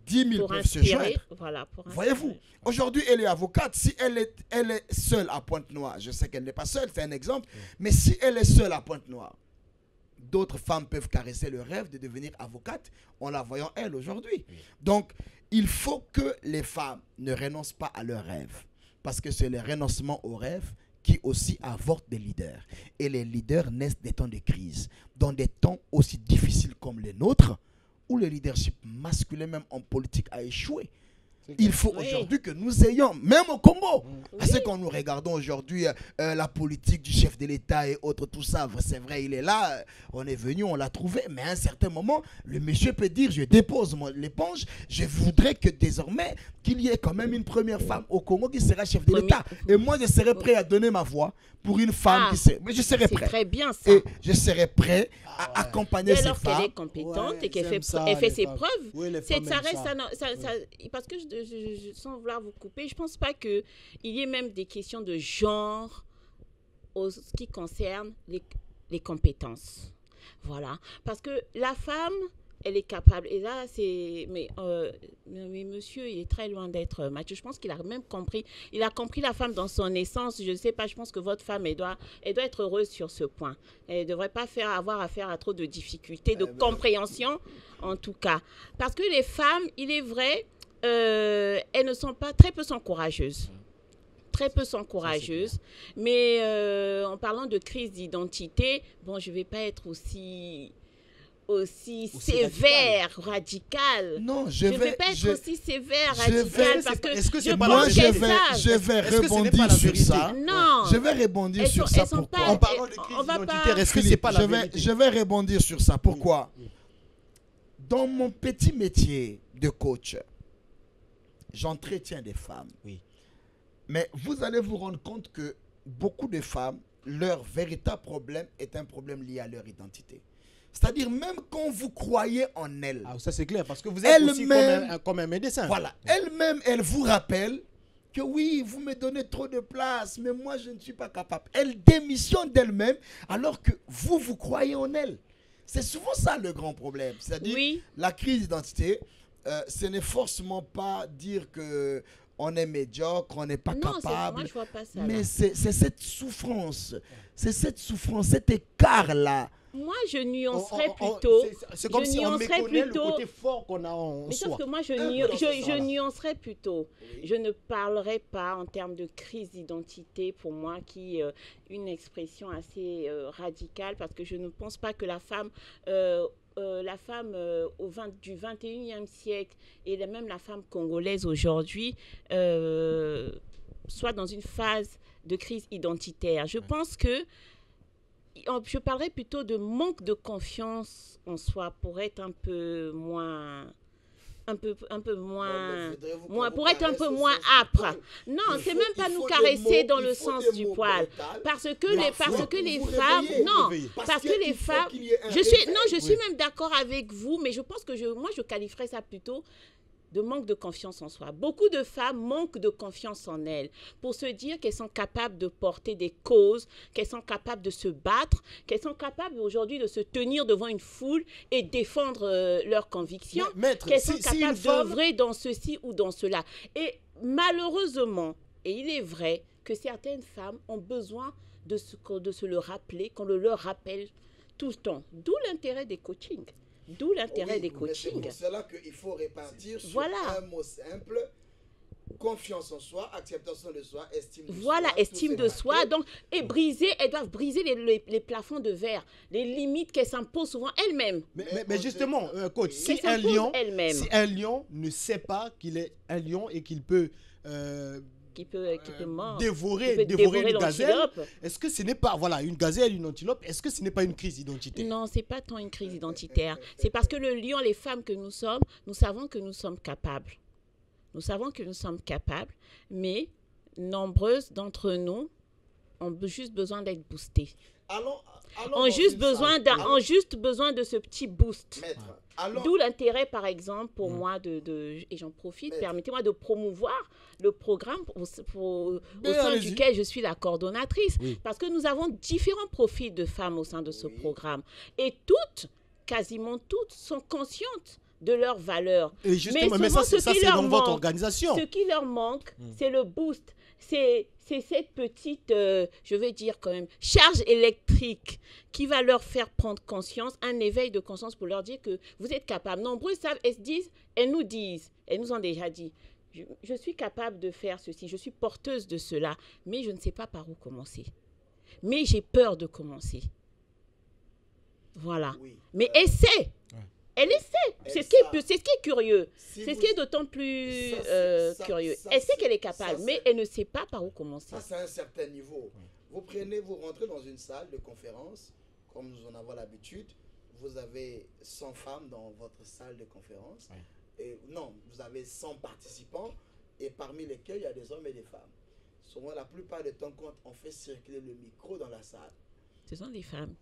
10 000 Pour peuvent se inspirer, joindre. voilà, pour Voyez-vous, inspirer. aujourd'hui, elle est avocate. Si elle est seule à Pointe-Noire, je sais qu'elle n'est pas seule, c'est un exemple, mais si elle est seule à Pointe-Noire, d'autres femmes peuvent caresser le rêve de devenir avocate en la voyant elle aujourd'hui. Donc, il faut que les femmes ne renoncent pas à leurs rêves, parce que c'est le renoncement aux rêves qui aussi avortent des leaders. Et les leaders naissent des temps de crise, dans des temps aussi difficiles comme les nôtres, où le leadership masculin, même en politique, a échoué. Il faut Oui. aujourd'hui que nous ayons, même au Congo, parce Oui. que quand nous regardons aujourd'hui la politique du chef de l'État et autres, tout ça, c'est vrai, il est là, on est venu, on l'a trouvé, mais à un certain moment, le monsieur peut dire, je dépose l'éponge, je voudrais que désormais, qu'il y ait quand même une première femme au Congo qui sera chef de Premier- l'État. Et moi, je serais prêt à donner ma voix pour une femme Ah, qui sait. Mais je serais C'est prêt. très bien ça. Et je serais prêt à accompagner Dès ces lors qu'elle femmes. est compétente Ouais, et qu'elle ils fait, aiment ça, elle fait les ses femmes. preuves, Oui, les c'est, femmes ça aiment reste, ça. ça, non, parce que sans vouloir vous couper, je pense pas qu'il y ait même des questions de genre en ce qui concerne les compétences. Voilà. Parce que la femme, elle est capable. Et là, c'est... Mais monsieur, il est très loin d'être macho. Je pense qu'il a même compris. Il a compris la femme dans son essence. Je ne sais pas, je pense que votre femme, elle doit être heureuse sur ce point. Elle ne devrait pas avoir affaire à trop de difficultés, de compréhension, en tout cas. Parce que les femmes, il est vrai, elles ne sont pas... Très peu sont courageuses. Très peu sont courageuses. Mais en parlant de crise d'identité, bon, je ne vais pas être aussi sévère, radical. Non, Je ne vais pas être aussi sévère, je vais- radical, parce que est-ce que c'est je pas pense Moi, la je qu'elles vais, savent. je vais Est-ce que ce n'est pas rebondir la sur vérité? ça. Non. Je vais rebondir Elles sur sont- ça. elles sont Pourquoi pas- En parlant de crise on va pas- identitaire, est-ce que c'est pas la vérité? je vais rebondir sur ça. Pourquoi? Dans mon petit métier de coach, j'entretiens des femmes. Oui. Mais vous allez vous rendre compte que beaucoup de femmes, leur véritable problème est un problème lié à leur identité. C'est-à-dire, même quand vous croyez en elles, Ah, ça c'est clair, parce que vous êtes aussi Elle-même- comme un médecin. voilà, elles-mêmes, elles vous rappellent que oui, vous me donnez trop de place, mais moi, je ne suis pas capable. Elles démissionnent d'elles-mêmes alors que vous croyez en elles. C'est souvent ça le grand problème. C'est-à-dire, Oui. la crise d'identité, ce n'est forcément pas dire que on est médiocre, on n'est pas Non, capable. moi, je vois pas ça. Mais là. c'est cette souffrance, cet écart-là. Moi, je nuancerais plutôt. C'est comme je si on nuancerais méconnaît plutôt- le côté fort qu'on a en Mais soi. sauf que moi, je Voilà. nuancerais plutôt. Je ne parlerai pas en termes de crise d'identité, pour moi, qui est une expression assez radicale, parce que je ne pense pas que la femme du 21e siècle et même la femme congolaise aujourd'hui soit dans une phase de crise identitaire. Je pense que je parlerais plutôt de manque de confiance en soi pour être un peu moins pour être un peu moins âpre. Non, c'est même pas nous caresser dans le sens du poil. Parce que les femmes, je suis même d'accord avec vous, mais je pense que moi je qualifierais ça plutôt de manque de confiance en soi. Beaucoup de femmes manquent de confiance en elles pour se dire qu'elles sont capables de porter des causes, qu'elles sont capables de se battre, qu'elles sont capables aujourd'hui de se tenir devant une foule et défendre leurs convictions, qu'elles sont capables d'œuvrer dans ceci ou dans cela. Et malheureusement, et il est vrai que certaines femmes ont besoin de se le rappeler, qu'on le leur rappelle tout le temps. D'où l'intérêt des coachings. D'où l'intérêt des coachings. C'est pour cela qu'il faut répartir sur un mot simple: confiance en soi, acceptation de soi, estime de soi. Voilà, estime de soi. Donc, elles doivent briser les plafonds de verre, les limites qu'elles s'imposent souvent elles-mêmes. Mais justement, coach, si un lion ne sait pas qu'il est un lion et qu'il peut... qui peut dévorer une gazelle. Est-ce que ce n'est pas, une gazelle, une antilope, est-ce que ce n'est pas une crise identitaire? Non, ce n'est pas tant une crise identitaire. C'est parce que le lion, les femmes que nous sommes, nous savons que nous sommes capables. Nous savons que nous sommes capables, mais nombreuses d'entre nous ont juste besoin d'être boostées. Ont juste besoin de ce petit boost. D'où l'intérêt, par exemple, pour moi, et j'en profite, permettez-moi de promouvoir le programme au sein duquel je suis la coordonnatrice. Oui. Parce que nous avons différents profils de femmes au sein de ce programme. Et quasiment toutes, sont conscientes de leurs valeurs. Et justement, mais ça c'est dans votre organisation. Ce qui leur manque, c'est le boost. C'est cette petite, je vais dire quand même, charge électrique qui va leur faire prendre conscience, un éveil de conscience pour leur dire que vous êtes capables. Nombreux savent, elles nous ont déjà dit, je suis capable de faire ceci, je suis porteuse de cela, mais je ne sais pas par où commencer. Mais j'ai peur de commencer. Voilà. Oui. Mais essaie. Elle essaie. C'est ce qui est curieux. C'est ce qui est d'autant plus curieux. Elle sait qu'elle est capable, mais elle ne sait pas par où commencer. Ça, c'est à un certain niveau. Vous rentrez dans une salle de conférence, comme nous en avons l'habitude. Vous avez 100 femmes dans votre salle de conférence. Oui. Vous avez 100 participants, et parmi lesquels il y a des hommes et des femmes. Souvent, la plupart du temps, quand on fait circuler le micro dans la salle, ce sont des femmes.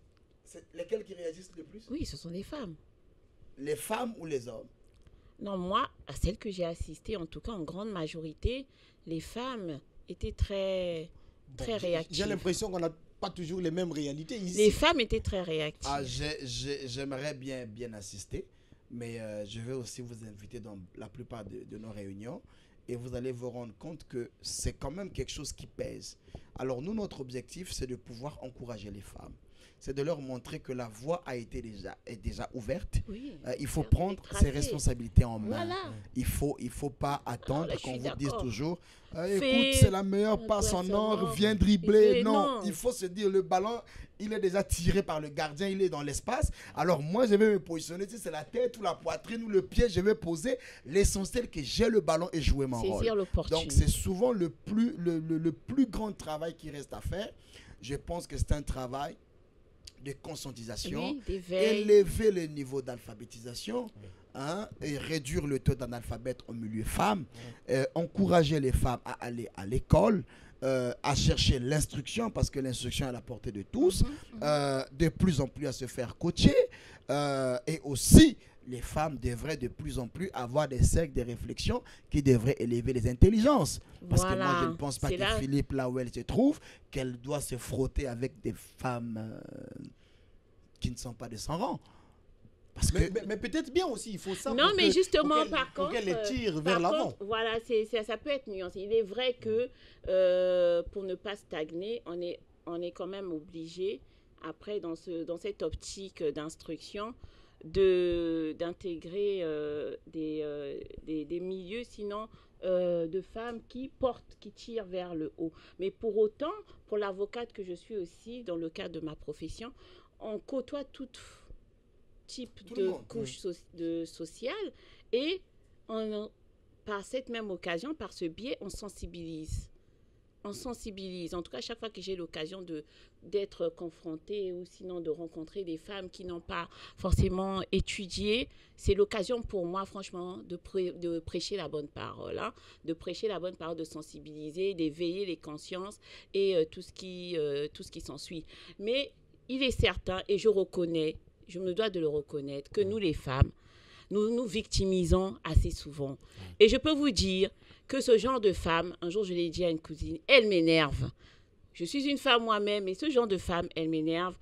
C'est lesquelles qui réagissent le plus? Oui, ce sont des femmes. Les femmes ou les hommes? Non, moi, à celles que j'ai assistées, en tout cas en grande majorité, les femmes étaient très réactives. J'ai l'impression qu'on n'a pas toujours les mêmes réalités ici. Les femmes étaient très réactives. J'aimerais bien assister, mais je vais aussi vous inviter dans la plupart de nos réunions, et vous allez vous rendre compte que c'est quand même quelque chose qui pèse. Alors nous, notre objectif, c'est de pouvoir encourager les femmes. C'est de leur montrer que la voie est déjà ouverte. Oui, il faut prendre ses responsabilités en main. Voilà. Il faut pas attendre qu'on vous dise toujours écoute, c'est la meilleure passe en or, viens dribbler. Non, il faut se dire le ballon, il est déjà tiré par le gardien, il est dans l'espace. Alors moi, je vais me positionner, si c'est la tête ou la poitrine ou le pied, je vais poser l'essentiel que j'ai le ballon et jouer mon rôle. Donc c'est souvent le plus grand travail qui reste à faire. Je pense que c'est un travail de conscientisation, élever le niveau d'alphabétisation, et réduire le taux d'analphabète au milieu femmes, encourager les femmes à aller à l'école, à chercher l'instruction, parce que l'instruction est à la portée de tous, de plus en plus à se faire coacher, et aussi les femmes devraient de plus en plus avoir des cercles de réflexion qui devraient élever les intelligences. Parce que moi, je ne pense pas que Philippe, là où elle se trouve, qu'elle doit se frotter avec des femmes qui ne sont pas de son rang. Mais peut-être bien aussi, il faut ça. Non, mais justement, pour qu'elle les tire vers l'avant. Voilà, ça peut être nuancé. Il est vrai que pour ne pas stagner, on est quand même obligé, après, dans cette optique d'instruction, d'intégrer des milieux, sinon de femmes qui tirent vers le haut. Mais pour autant, pour l'avocate que je suis aussi, dans le cadre de ma profession, on côtoie type Tout le de monde, couche sociale et par cette même occasion, par ce biais, on sensibilise. On sensibilise. En tout cas, chaque fois que j'ai l'occasion d'être confrontée ou sinon de rencontrer des femmes qui n'ont pas forcément étudié, c'est l'occasion pour moi, franchement, de prêcher la bonne parole. Hein, de prêcher la bonne parole, de sensibiliser, d'éveiller les consciences et tout ce qui s'ensuit. Mais il est certain, et je me dois de le reconnaître, que nous, les femmes, nous nous victimisons assez souvent. Et je peux vous dire que ce genre de femme, un jour je l'ai dit à une cousine, elle m'énerve. Je suis une femme moi-même, et ce genre de femme, elle m'énerve.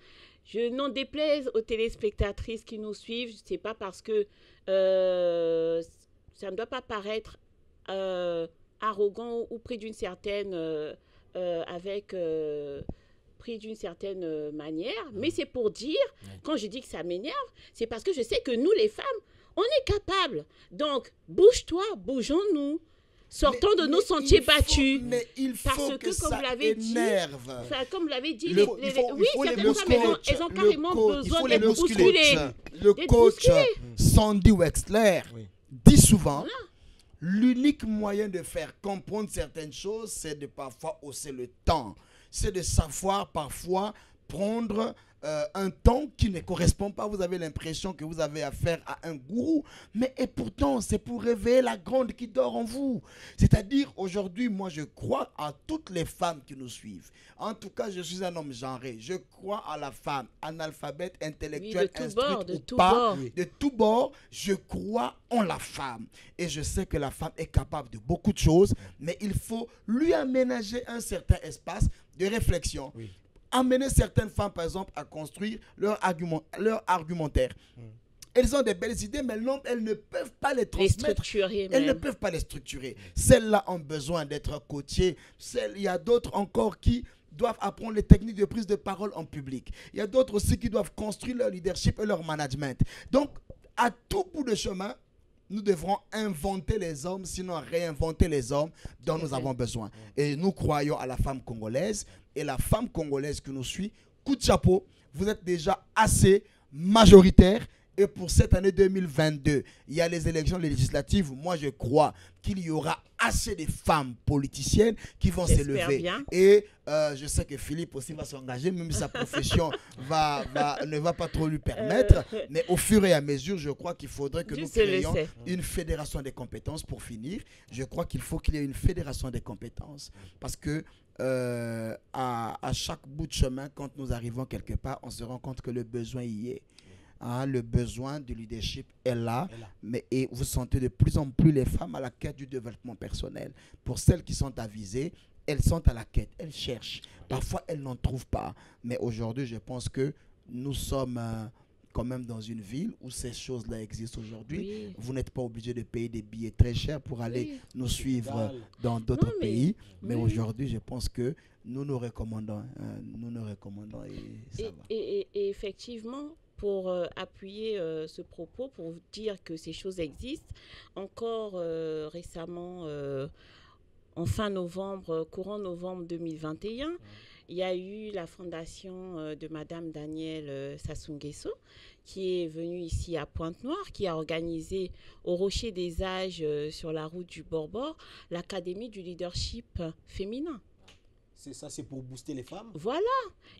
Je n'en déplaise aux téléspectatrices qui nous suivent, c'est pas parce que ça ne doit pas paraître arrogant ou pris d'une certaine pris d'une certaine manière, mais c'est pour dire, quand je dis que ça m'énerve, c'est parce que je sais que nous les femmes, on est capables. Donc, bouge-toi, bougeons-nous. Sortons de nos sentiers battus. Mais il faut parce que comme vous l'avez dit, comme vous l'avez dit, certaines femmes, elles ont carrément besoin d'être bousculées. Le coach Sandy Wexler dit souvent, l'unique moyen de faire comprendre certaines choses, c'est de parfois hausser le temps. C'est de savoir parfois prendre un temps qui ne correspond pas. Vous avez l'impression que vous avez affaire à un gourou, mais et pourtant c'est pour réveiller la grande qui dort en vous. C'est-à-dire aujourd'hui, moi je crois à toutes les femmes qui nous suivent. En tout cas, je suis un homme genré. Je crois à la femme analphabète, intellectuelle, instruite ou pas, de tout bord. Je crois en la femme et je sais que la femme est capable de beaucoup de choses, mais il faut lui aménager un certain espace de réflexion. Amener certaines femmes, par exemple, à construire leur argumentaire. Elles ont des belles idées, mais elles ne peuvent pas les transmettre. Elles ne peuvent pas les structurer. Celles-là ont besoin d'être coachées. Il y a d'autres encore qui doivent apprendre les techniques de prise de parole en public. Il y a d'autres aussi qui doivent construire leur leadership et leur management. Donc, à tout bout de chemin, nous devrons inventer les hommes, sinon réinventer les hommes dont nous avons besoin. Et nous croyons à la femme congolaise. Et la femme congolaise qui nous suit, coup de chapeau, vous êtes déjà assez majoritaire. Et pour cette année 2022, il y a les élections législatives. Moi, je crois qu'il y aura assez de femmes politiciennes qui vont s'élever. Bien. Et je sais que Philippe aussi va s'engager, même si sa profession ne va pas trop lui permettre. Mais au fur et à mesure, je crois qu'il faudrait que nous créions une fédération des compétences. Pour finir, je crois qu'il faut qu'il y ait une fédération des compétences. Parce que à chaque bout de chemin, quand nous arrivons quelque part, on se rend compte que le besoin y est. Le besoin de leadership est là. Et vous sentez de plus en plus les femmes à la quête du développement personnel. Pour celles qui sont avisées, elles sont à la quête, elles cherchent. Parfois, elles n'en trouvent pas. Mais aujourd'hui, je pense que nous sommes quand même dans une ville où ces choses-là existent aujourd'hui. Vous n'êtes pas obligé de payer des billets très chers pour aller nous suivre dans d'autres pays. Mais aujourd'hui, je pense que nous nous recommandons. Et ça va. Et effectivement, pour appuyer ce propos, pour dire que ces choses existent, encore récemment, en fin novembre, courant novembre 2021, il y a eu la fondation de Madame Danielle Sassou Nguesso qui est venue ici à Pointe-Noire, qui a organisé au Rocher des Âges, sur la route du Borbor, l'Académie du leadership féminin. C'est ça, c'est pour booster les femmes? Voilà,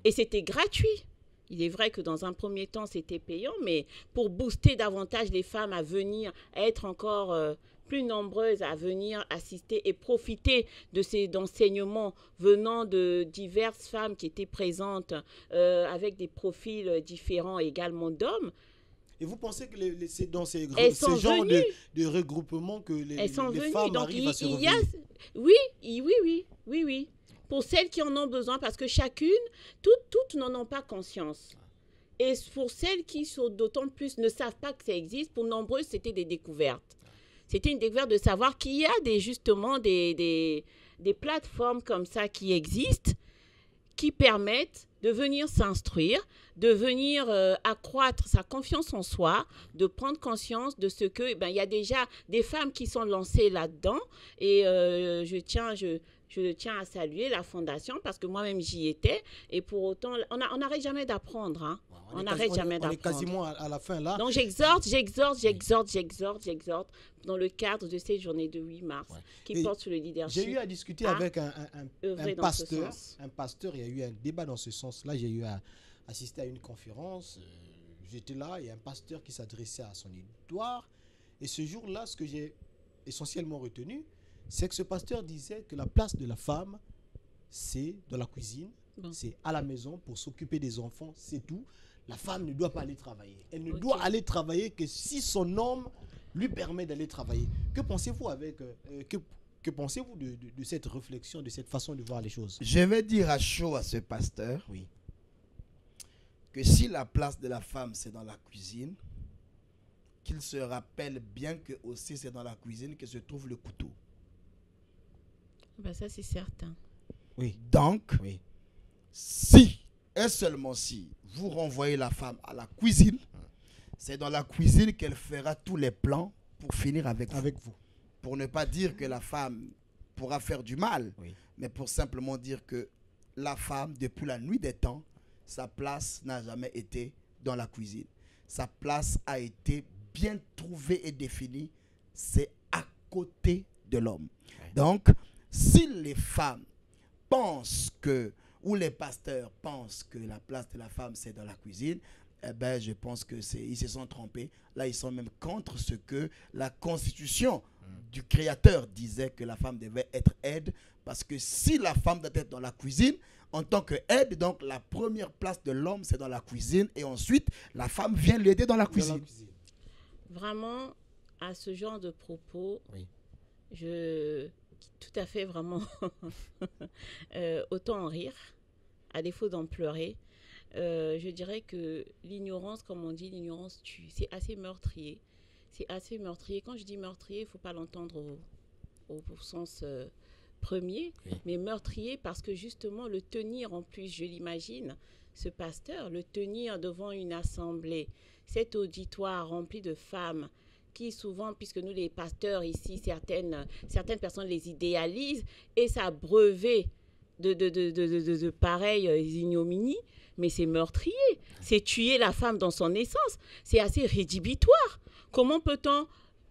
et c'était gratuit. Il est vrai que dans un premier temps, c'était payant, mais pour booster davantage les femmes à venir, à être encore plus nombreuses à venir assister et profiter de ces enseignements venant de diverses femmes qui étaient présentes avec des profils différents également d'hommes. Et vous pensez que c'est dans ces genres de regroupements que les femmes arrivent à se revenir? Oui. Pour celles qui en ont besoin, parce que chacune, toutes n'en ont pas conscience. Et pour celles qui sont d'autant plus ne savent pas que ça existe, pour nombreuses, c'était des découvertes. C'était une découverte de savoir qu'il y a justement des plateformes comme ça qui existent, qui permettent de venir s'instruire, de venir accroître sa confiance en soi, de prendre conscience de ce que, il y a déjà des femmes qui sont lancées là-dedans. Et Je tiens à saluer la fondation parce que moi-même j'y étais et pour autant, on n'arrête jamais d'apprendre. Hein. On n'arrête jamais On est d'apprendre. quasiment à la fin là. Donc j'exhorte dans le cadre de cette journée de 8 mars qui Et porte sur le leadership. J'ai eu à discuter à avec un œuvrer dans ce pasteur. sens. Un pasteur, il y a eu un débat dans ce sens-là. J'ai eu à assister à une conférence. J'étais là, il y a un pasteur qui s'adressait à son auditoire. Et ce jour-là, ce que j'ai essentiellement retenu, c'est que ce pasteur disait que la place de la femme, c'est dans la cuisine, c'est à la maison pour s'occuper des enfants, c'est tout. La femme ne doit pas aller travailler. Elle ne doit aller travailler que si son homme lui permet d'aller travailler. Que pensez-vous que pensez-vous de cette réflexion, de cette façon de voir les choses? Je vais dire à chaud à ce pasteur Oui. que si la place de la femme c'est dans la cuisine, qu'il se rappelle bien que aussi c'est dans la cuisine que se trouve le couteau. Ben ça c'est certain. Oui. Donc, Oui. si et seulement si vous renvoyez la femme à la cuisine, c'est dans la cuisine qu'elle fera tous les plans pour finir avec vous. Pour ne pas dire que la femme pourra faire du mal, mais pour simplement dire que la femme, depuis la nuit des temps, sa place n'a jamais été dans la cuisine. Sa place a été bien trouvée et définie, c'est à côté de l'homme. Donc, si les femmes pensent que, ou les pasteurs pensent que la place de la femme c'est dans la cuisine, eh ben, je pense que ils se sont trompés. Là, ils sont même contre ce que la constitution du créateur disait que la femme devait être aide, parce que si la femme doit être dans la cuisine, en tant qu'aide, donc la première place de l'homme c'est dans la cuisine et ensuite la femme vient l'aider dans la cuisine. Vraiment, à ce genre de propos, je tout à fait vraiment autant en rire, à défaut d'en pleurer. Je dirais que l'ignorance, comme on dit, l'ignorance tue. C'est assez meurtrier. C'est assez meurtrier. Quand je dis meurtrier, il ne faut pas l'entendre au sens premier, mais meurtrier parce que justement le tenir en plus, je l'imagine, ce pasteur, le tenir devant une assemblée, cet auditoire rempli de femmes qui souvent, puisque nous les pasteurs ici, certaines personnes les idéalisent et s'abreuver de pareilles ignominies, mais c'est meurtrier, c'est tuer la femme dans son essence, c'est assez rédhibitoire. Comment peut-on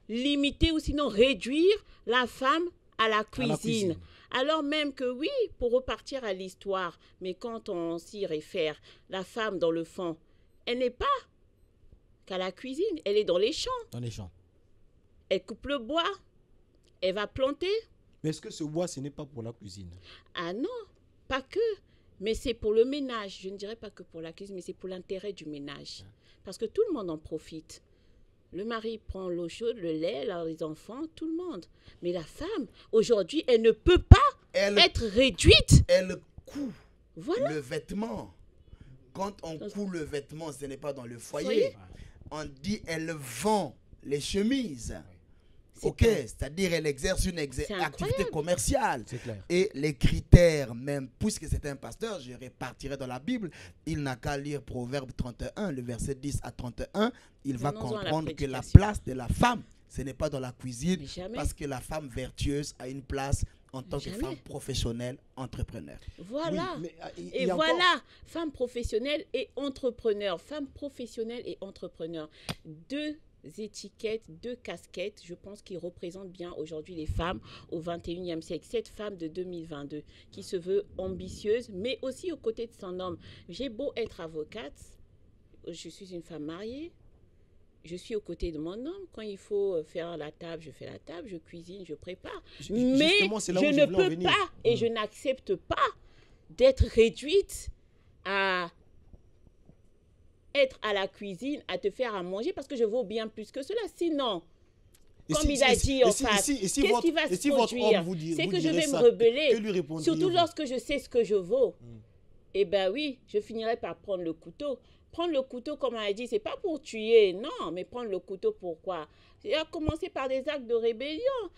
limiter ou sinon réduire la femme à la cuisine? Alors même que oui, pour repartir à l'histoire, mais quand on s'y réfère, la femme dans le fond, elle n'est pas qu'à la cuisine, elle est dans les champs. Dans les champs. Elle coupe le bois, elle va planter. Mais est-ce que ce bois, ce n'est pas pour la cuisine? Ah non, pas que. Mais c'est pour le ménage. Je ne dirais pas que pour la cuisine, mais c'est pour l'intérêt du ménage. Parce que tout le monde en profite. Le mari prend l'eau chaude, le lait, les enfants, tout le monde. Mais la femme, aujourd'hui, elle ne peut pas être réduite. Elle coud le vêtement. Quand on coud le vêtement, ce n'est pas dans le foyer. On dit elle vend les chemises. Ok, c'est-à-dire elle exerce une activité commerciale. Et les critères, même, puisque c'est un pasteur, je répartirai dans la Bible, il n'a qu'à lire Proverbe 31, le verset 10 à 31, il va comprendre que la place de la femme, ce n'est pas dans la cuisine, parce que la femme vertueuse a une place en tant que femme professionnelle, entrepreneur. Voilà. Et voilà, femme professionnelle et entrepreneur. Femme professionnelle et entrepreneur. Deux étiquettes, deux casquettes, je pense, qui représentent bien aujourd'hui les femmes au 21e siècle. Cette femme de 2022 qui se veut ambitieuse, mais aussi aux côtés de son homme. J'ai beau être avocate, je suis une femme mariée, je suis aux côtés de mon homme. Quand il faut faire la table, je fais la table, je cuisine, je prépare. Mais je ne peux pas et je n'accepte pas d'être réduite à être à la cuisine, à te faire à manger parce que je vaux bien plus que cela. Sinon, comme il a dit en face, qu'est-ce qui va se produire? C'est que je vais me rebeller, surtout lorsque je sais ce que je vaux. Eh bien oui, je finirai par prendre le couteau. Prendre le couteau, comme on a dit, c'est pas pour tuer, non, mais prendre le couteau, pourquoi? C'est à commencer par des actes de rébellion.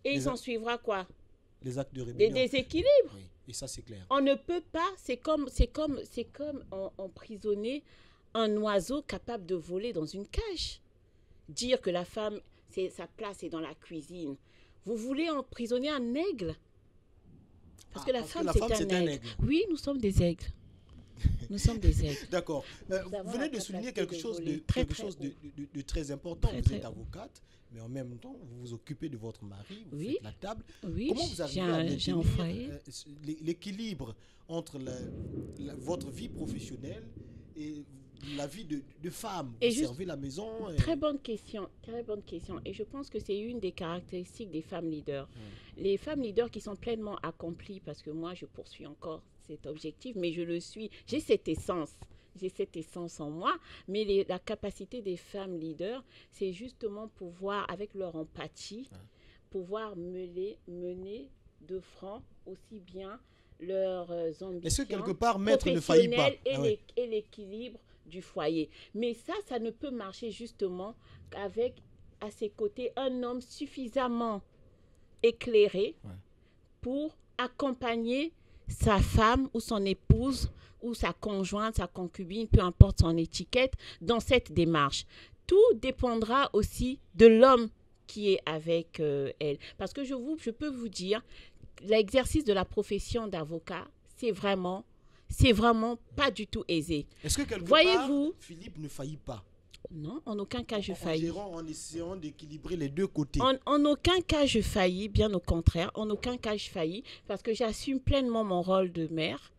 Et il s'en suivra quoi? Les actes de rébellion. Des déséquilibres. Oui. Et ça, c'est clair. On ne peut pas, c'est comme emprisonner un oiseau capable de voler dans une cage. Dire que la femme, sa place est dans la cuisine. Vous voulez emprisonner un aigle? Parce que la femme, c'est c'est un aigle. Oui, nous sommes des aigles. Nous sommes des aigles. D'accord. Vous avons venez la de souligner capacité quelque de chose voler. de très important. Très, Vous très êtes haut. avocate, mais en même temps, vous vous occupez de votre mari, vous Oui. faites la table. Oui, Comment vous arrivez j'ai à un maintenir foyer. l'équilibre entre votre vie professionnelle et la vie de femme? Et Vous juste- servez la maison. Très bonne question, très bonne question. Et je pense que c'est une des caractéristiques des femmes leaders. Les femmes leaders qui sont pleinement accomplies, parce que moi, je poursuis encore cet objectif, mais je le suis. J'ai cette essence en moi, mais la capacité des femmes leaders, c'est justement pouvoir, avec leur empathie, pouvoir mener de front aussi bien leurs ambitions. Est-ce que quelque part, maître ne faillit pas? professionnelles et l'équilibre du foyer. Mais ça ne peut marcher justement qu'avec à ses côtés un homme suffisamment éclairé pour accompagner sa femme ou son épouse ou sa conjointe, sa concubine, peu importe son étiquette, dans cette démarche. Tout dépendra aussi de l'homme qui est avec elle. Parce que je peux vous dire, l'exercice de la profession d'avocat, c'est vraiment pas du tout aisé. Est-ce que quelque Voyez-vous, part, Philippe ne faillit pas? non, en aucun cas je En faillis. en essayant d'équilibrer les deux côtés. En aucun cas je faillis, bien au contraire, en aucun cas je faillis, parce que j'assume pleinement mon rôle de mère,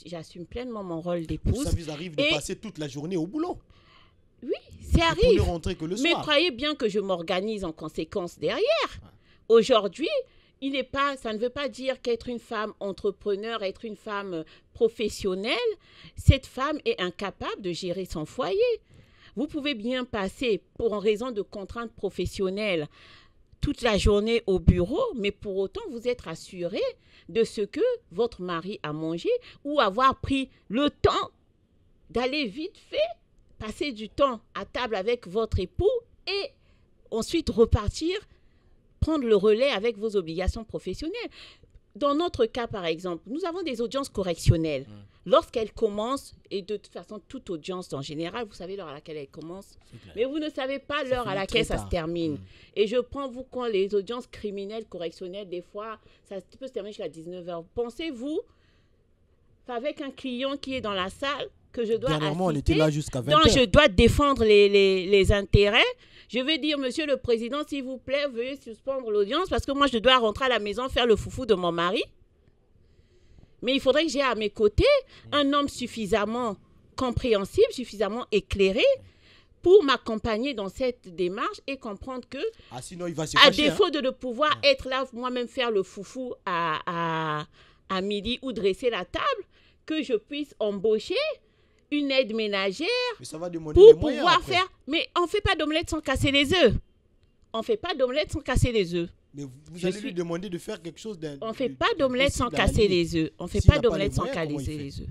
j'assume pleinement mon rôle d'épouse. Ça vous arrive de Et- passer toute la journée au boulot? Oui, ça Pour ne arrive. rentrer que le Mais soir. croyez bien que je m'organise en conséquence derrière. Aujourd'hui, ça ne veut pas dire qu'être une femme entrepreneur, être une femme professionnelle, cette femme est incapable de gérer son foyer. Vous pouvez bien passer, en raison de contraintes professionnelles, toute la journée au bureau, mais pour autant, vous êtes assuré de ce que votre mari a mangé ou avoir pris le temps d'aller vite fait passer du temps à table avec votre époux et ensuite repartir, prendre le relais avec vos obligations professionnelles. Dans notre cas, par exemple, nous avons des audiences correctionnelles. Lorsqu'elles commencent, et de toute façon, toute audience en général, vous savez l'heure à laquelle elle commence, mais vous ne savez pas l'heure à finit laquelle très ça se tard. termine. Et je prends vous quand les audiences criminelles, correctionnelles, des fois, ça peut se terminer jusqu'à 19h. Pensez-vous, avec un client qui est dans la salle, que je dois Dernièrement, on assister, était là jusqu'à 20h. donc je dois défendre les intérêts. Je vais dire, monsieur le président, s'il vous plaît, veuillez suspendre l'audience parce que moi, je dois rentrer à la maison faire le foufou de mon mari. Mais il faudrait que j'ai à mes côtés un homme suffisamment compréhensible, suffisamment éclairé pour m'accompagner dans cette démarche et comprendre que, Ah, sinon, il va se à fâcher, hein. défaut de ne pouvoir être là, moi-même faire le foufou à midi ou dresser la table, que je puisse embaucher une aide ménagère Mais ça va demander pour des moyens pouvoir après. faire. Mais on ne fait pas d'omelette sans casser les œufs. On ne fait pas d'omelette sans casser les œufs. Mais vous Je allez suis- lui demander de faire quelque chose d'un. On ne fait pas d'omelette sans d'impossible à casser limite. les œufs. On ne fait S'il pas n'a pas d'omelette les sans moyens, comment casser il fait? les œufs.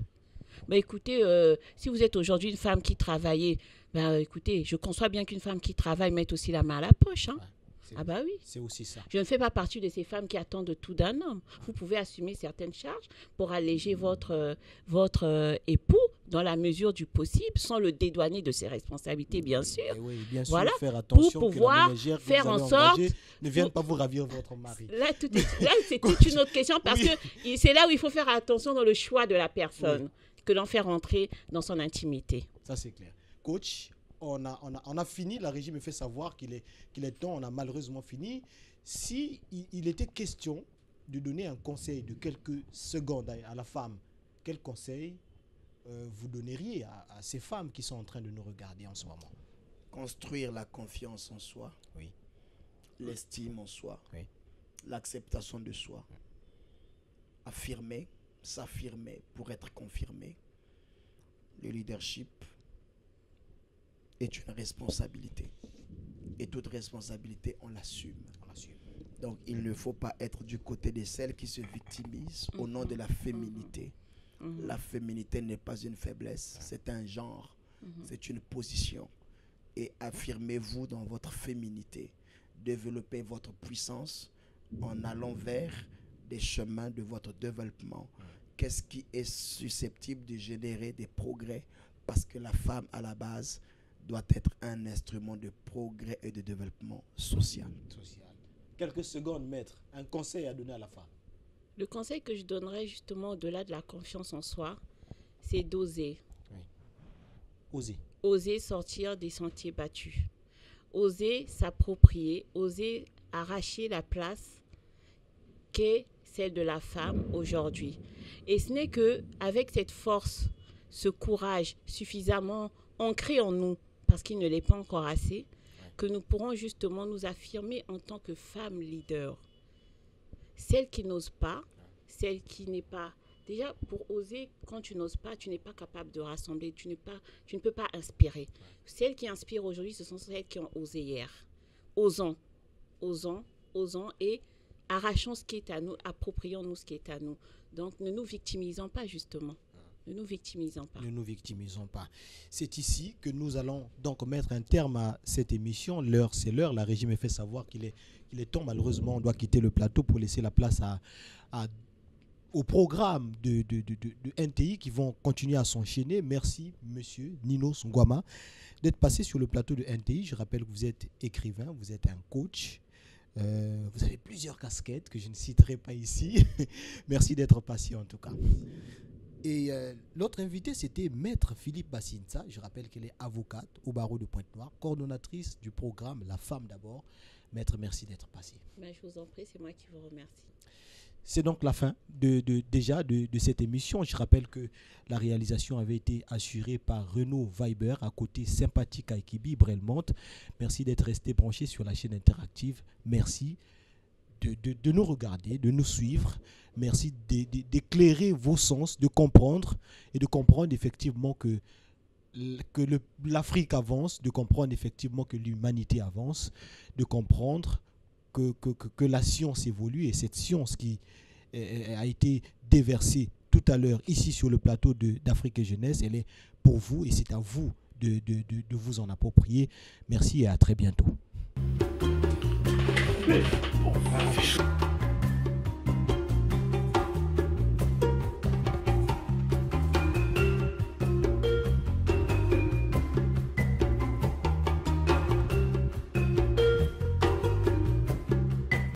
Ben écoutez, si vous êtes aujourd'hui une femme qui travaille, ben écoutez, je conçois bien qu'une femme qui travaille mette aussi la main à la poche. Hein. C'est- Ah bah oui. C'est aussi ça. Je ne fais pas partie de ces femmes qui attendent tout d'un homme. Vous pouvez assumer certaines charges pour alléger votre époux dans la mesure du possible, sans le dédouaner de ses responsabilités, bien sûr. Et oui, bien sûr, Voilà, faire attention pour que pouvoir la ménagère que faire vous allez en sorte- engager ne vienne pas vous ravir votre mari. Là, c'est toute une autre question parce Oui. que c'est là où il faut faire attention dans le choix de la personne, que l'on fait rentrer dans son intimité. Ça, c'est clair. Coach, on a fini. La régie me fait savoir qu'il est temps. On a malheureusement fini. Si il était question de donner un conseil de quelques secondes à la femme, quel conseil vous donneriez à ces femmes qui sont en train de nous regarder en ce moment? Construire la confiance en soi, Oui. l'estime en soi, Oui. l'acceptation de soi. Affirmer, s'affirmer pour être confirmé. Le leadership est une responsabilité. Et toute responsabilité, on l'assume. Donc, il ne faut pas être du côté de celles qui se victimisent au nom de la féminité. La féminité n'est pas une faiblesse, c'est un genre, c'est une position. Et affirmez-vous dans votre féminité. Développez votre puissance en allant vers des chemins de votre développement. Qu'est-ce qui est susceptible de générer des progrès? Parce que la femme, à la base, doit être un instrument de progrès et de développement social. Quelques secondes, maître. Un conseil à donner à la femme. Le conseil que je donnerais justement au-delà de la confiance en soi, c'est d'oser. Oui. Oser. Oser sortir des sentiers battus. Oser s'approprier, oser arracher la place qu'est celle de la femme aujourd'hui. Et ce n'est qu'avec cette force, ce courage suffisamment ancré en nous, parce qu'il ne l'est pas encore assez, que nous pourrons justement nous affirmer en tant que femme leader. Celle qui n'ose pas, celle qui n'est pas... Déjà, pour oser, quand tu n'oses pas, tu n'es pas capable de rassembler, tu ne peux pas inspirer. Celles qui inspirent aujourd'hui, ce sont celles qui ont osé hier. Osons et arrachons ce qui est à nous, approprions-nous ce qui est à nous. Donc, ne nous victimisons pas, justement. Ne nous victimisons pas. Ne nous victimisons pas. C'est ici que nous allons donc mettre un terme à cette émission. L'heure, c'est l'heure. La régie me fait savoir qu'il est temps. Malheureusement, on doit quitter le plateau pour laisser la place au programme de NTI qui vont continuer à s'enchaîner. Merci, monsieur Nino Songwama, d'être passé sur le plateau de NTI. Je rappelle que vous êtes écrivain, vous êtes un coach. Vous avez plusieurs casquettes que je ne citerai pas ici. Merci d'être passé en tout cas. Et l'autre invité, c'était Maître Philippe Bassinza. Je rappelle qu'elle est avocate au barreau de Pointe-Noire, coordonnatrice du programme La Femme d'abord. Maître, merci d'être passé. Ben, je vous en prie, c'est moi qui vous remercie. C'est donc la fin de cette émission. Je rappelle que la réalisation avait été assurée par Renaud Weiber, à côté sympathique Aikibi Brelmont. Merci d'être resté branché sur la chaîne interactive. Merci de nous regarder, de nous suivre. Merci d'éclairer vos sens, de comprendre effectivement que l'Afrique avance, de comprendre effectivement que l'humanité avance, de comprendre que la science évolue, et cette science qui a été déversée tout à l'heure ici sur le plateau d'Afrique et Jeunesse, elle est pour vous et c'est à vous de vous en approprier. Merci et à très bientôt.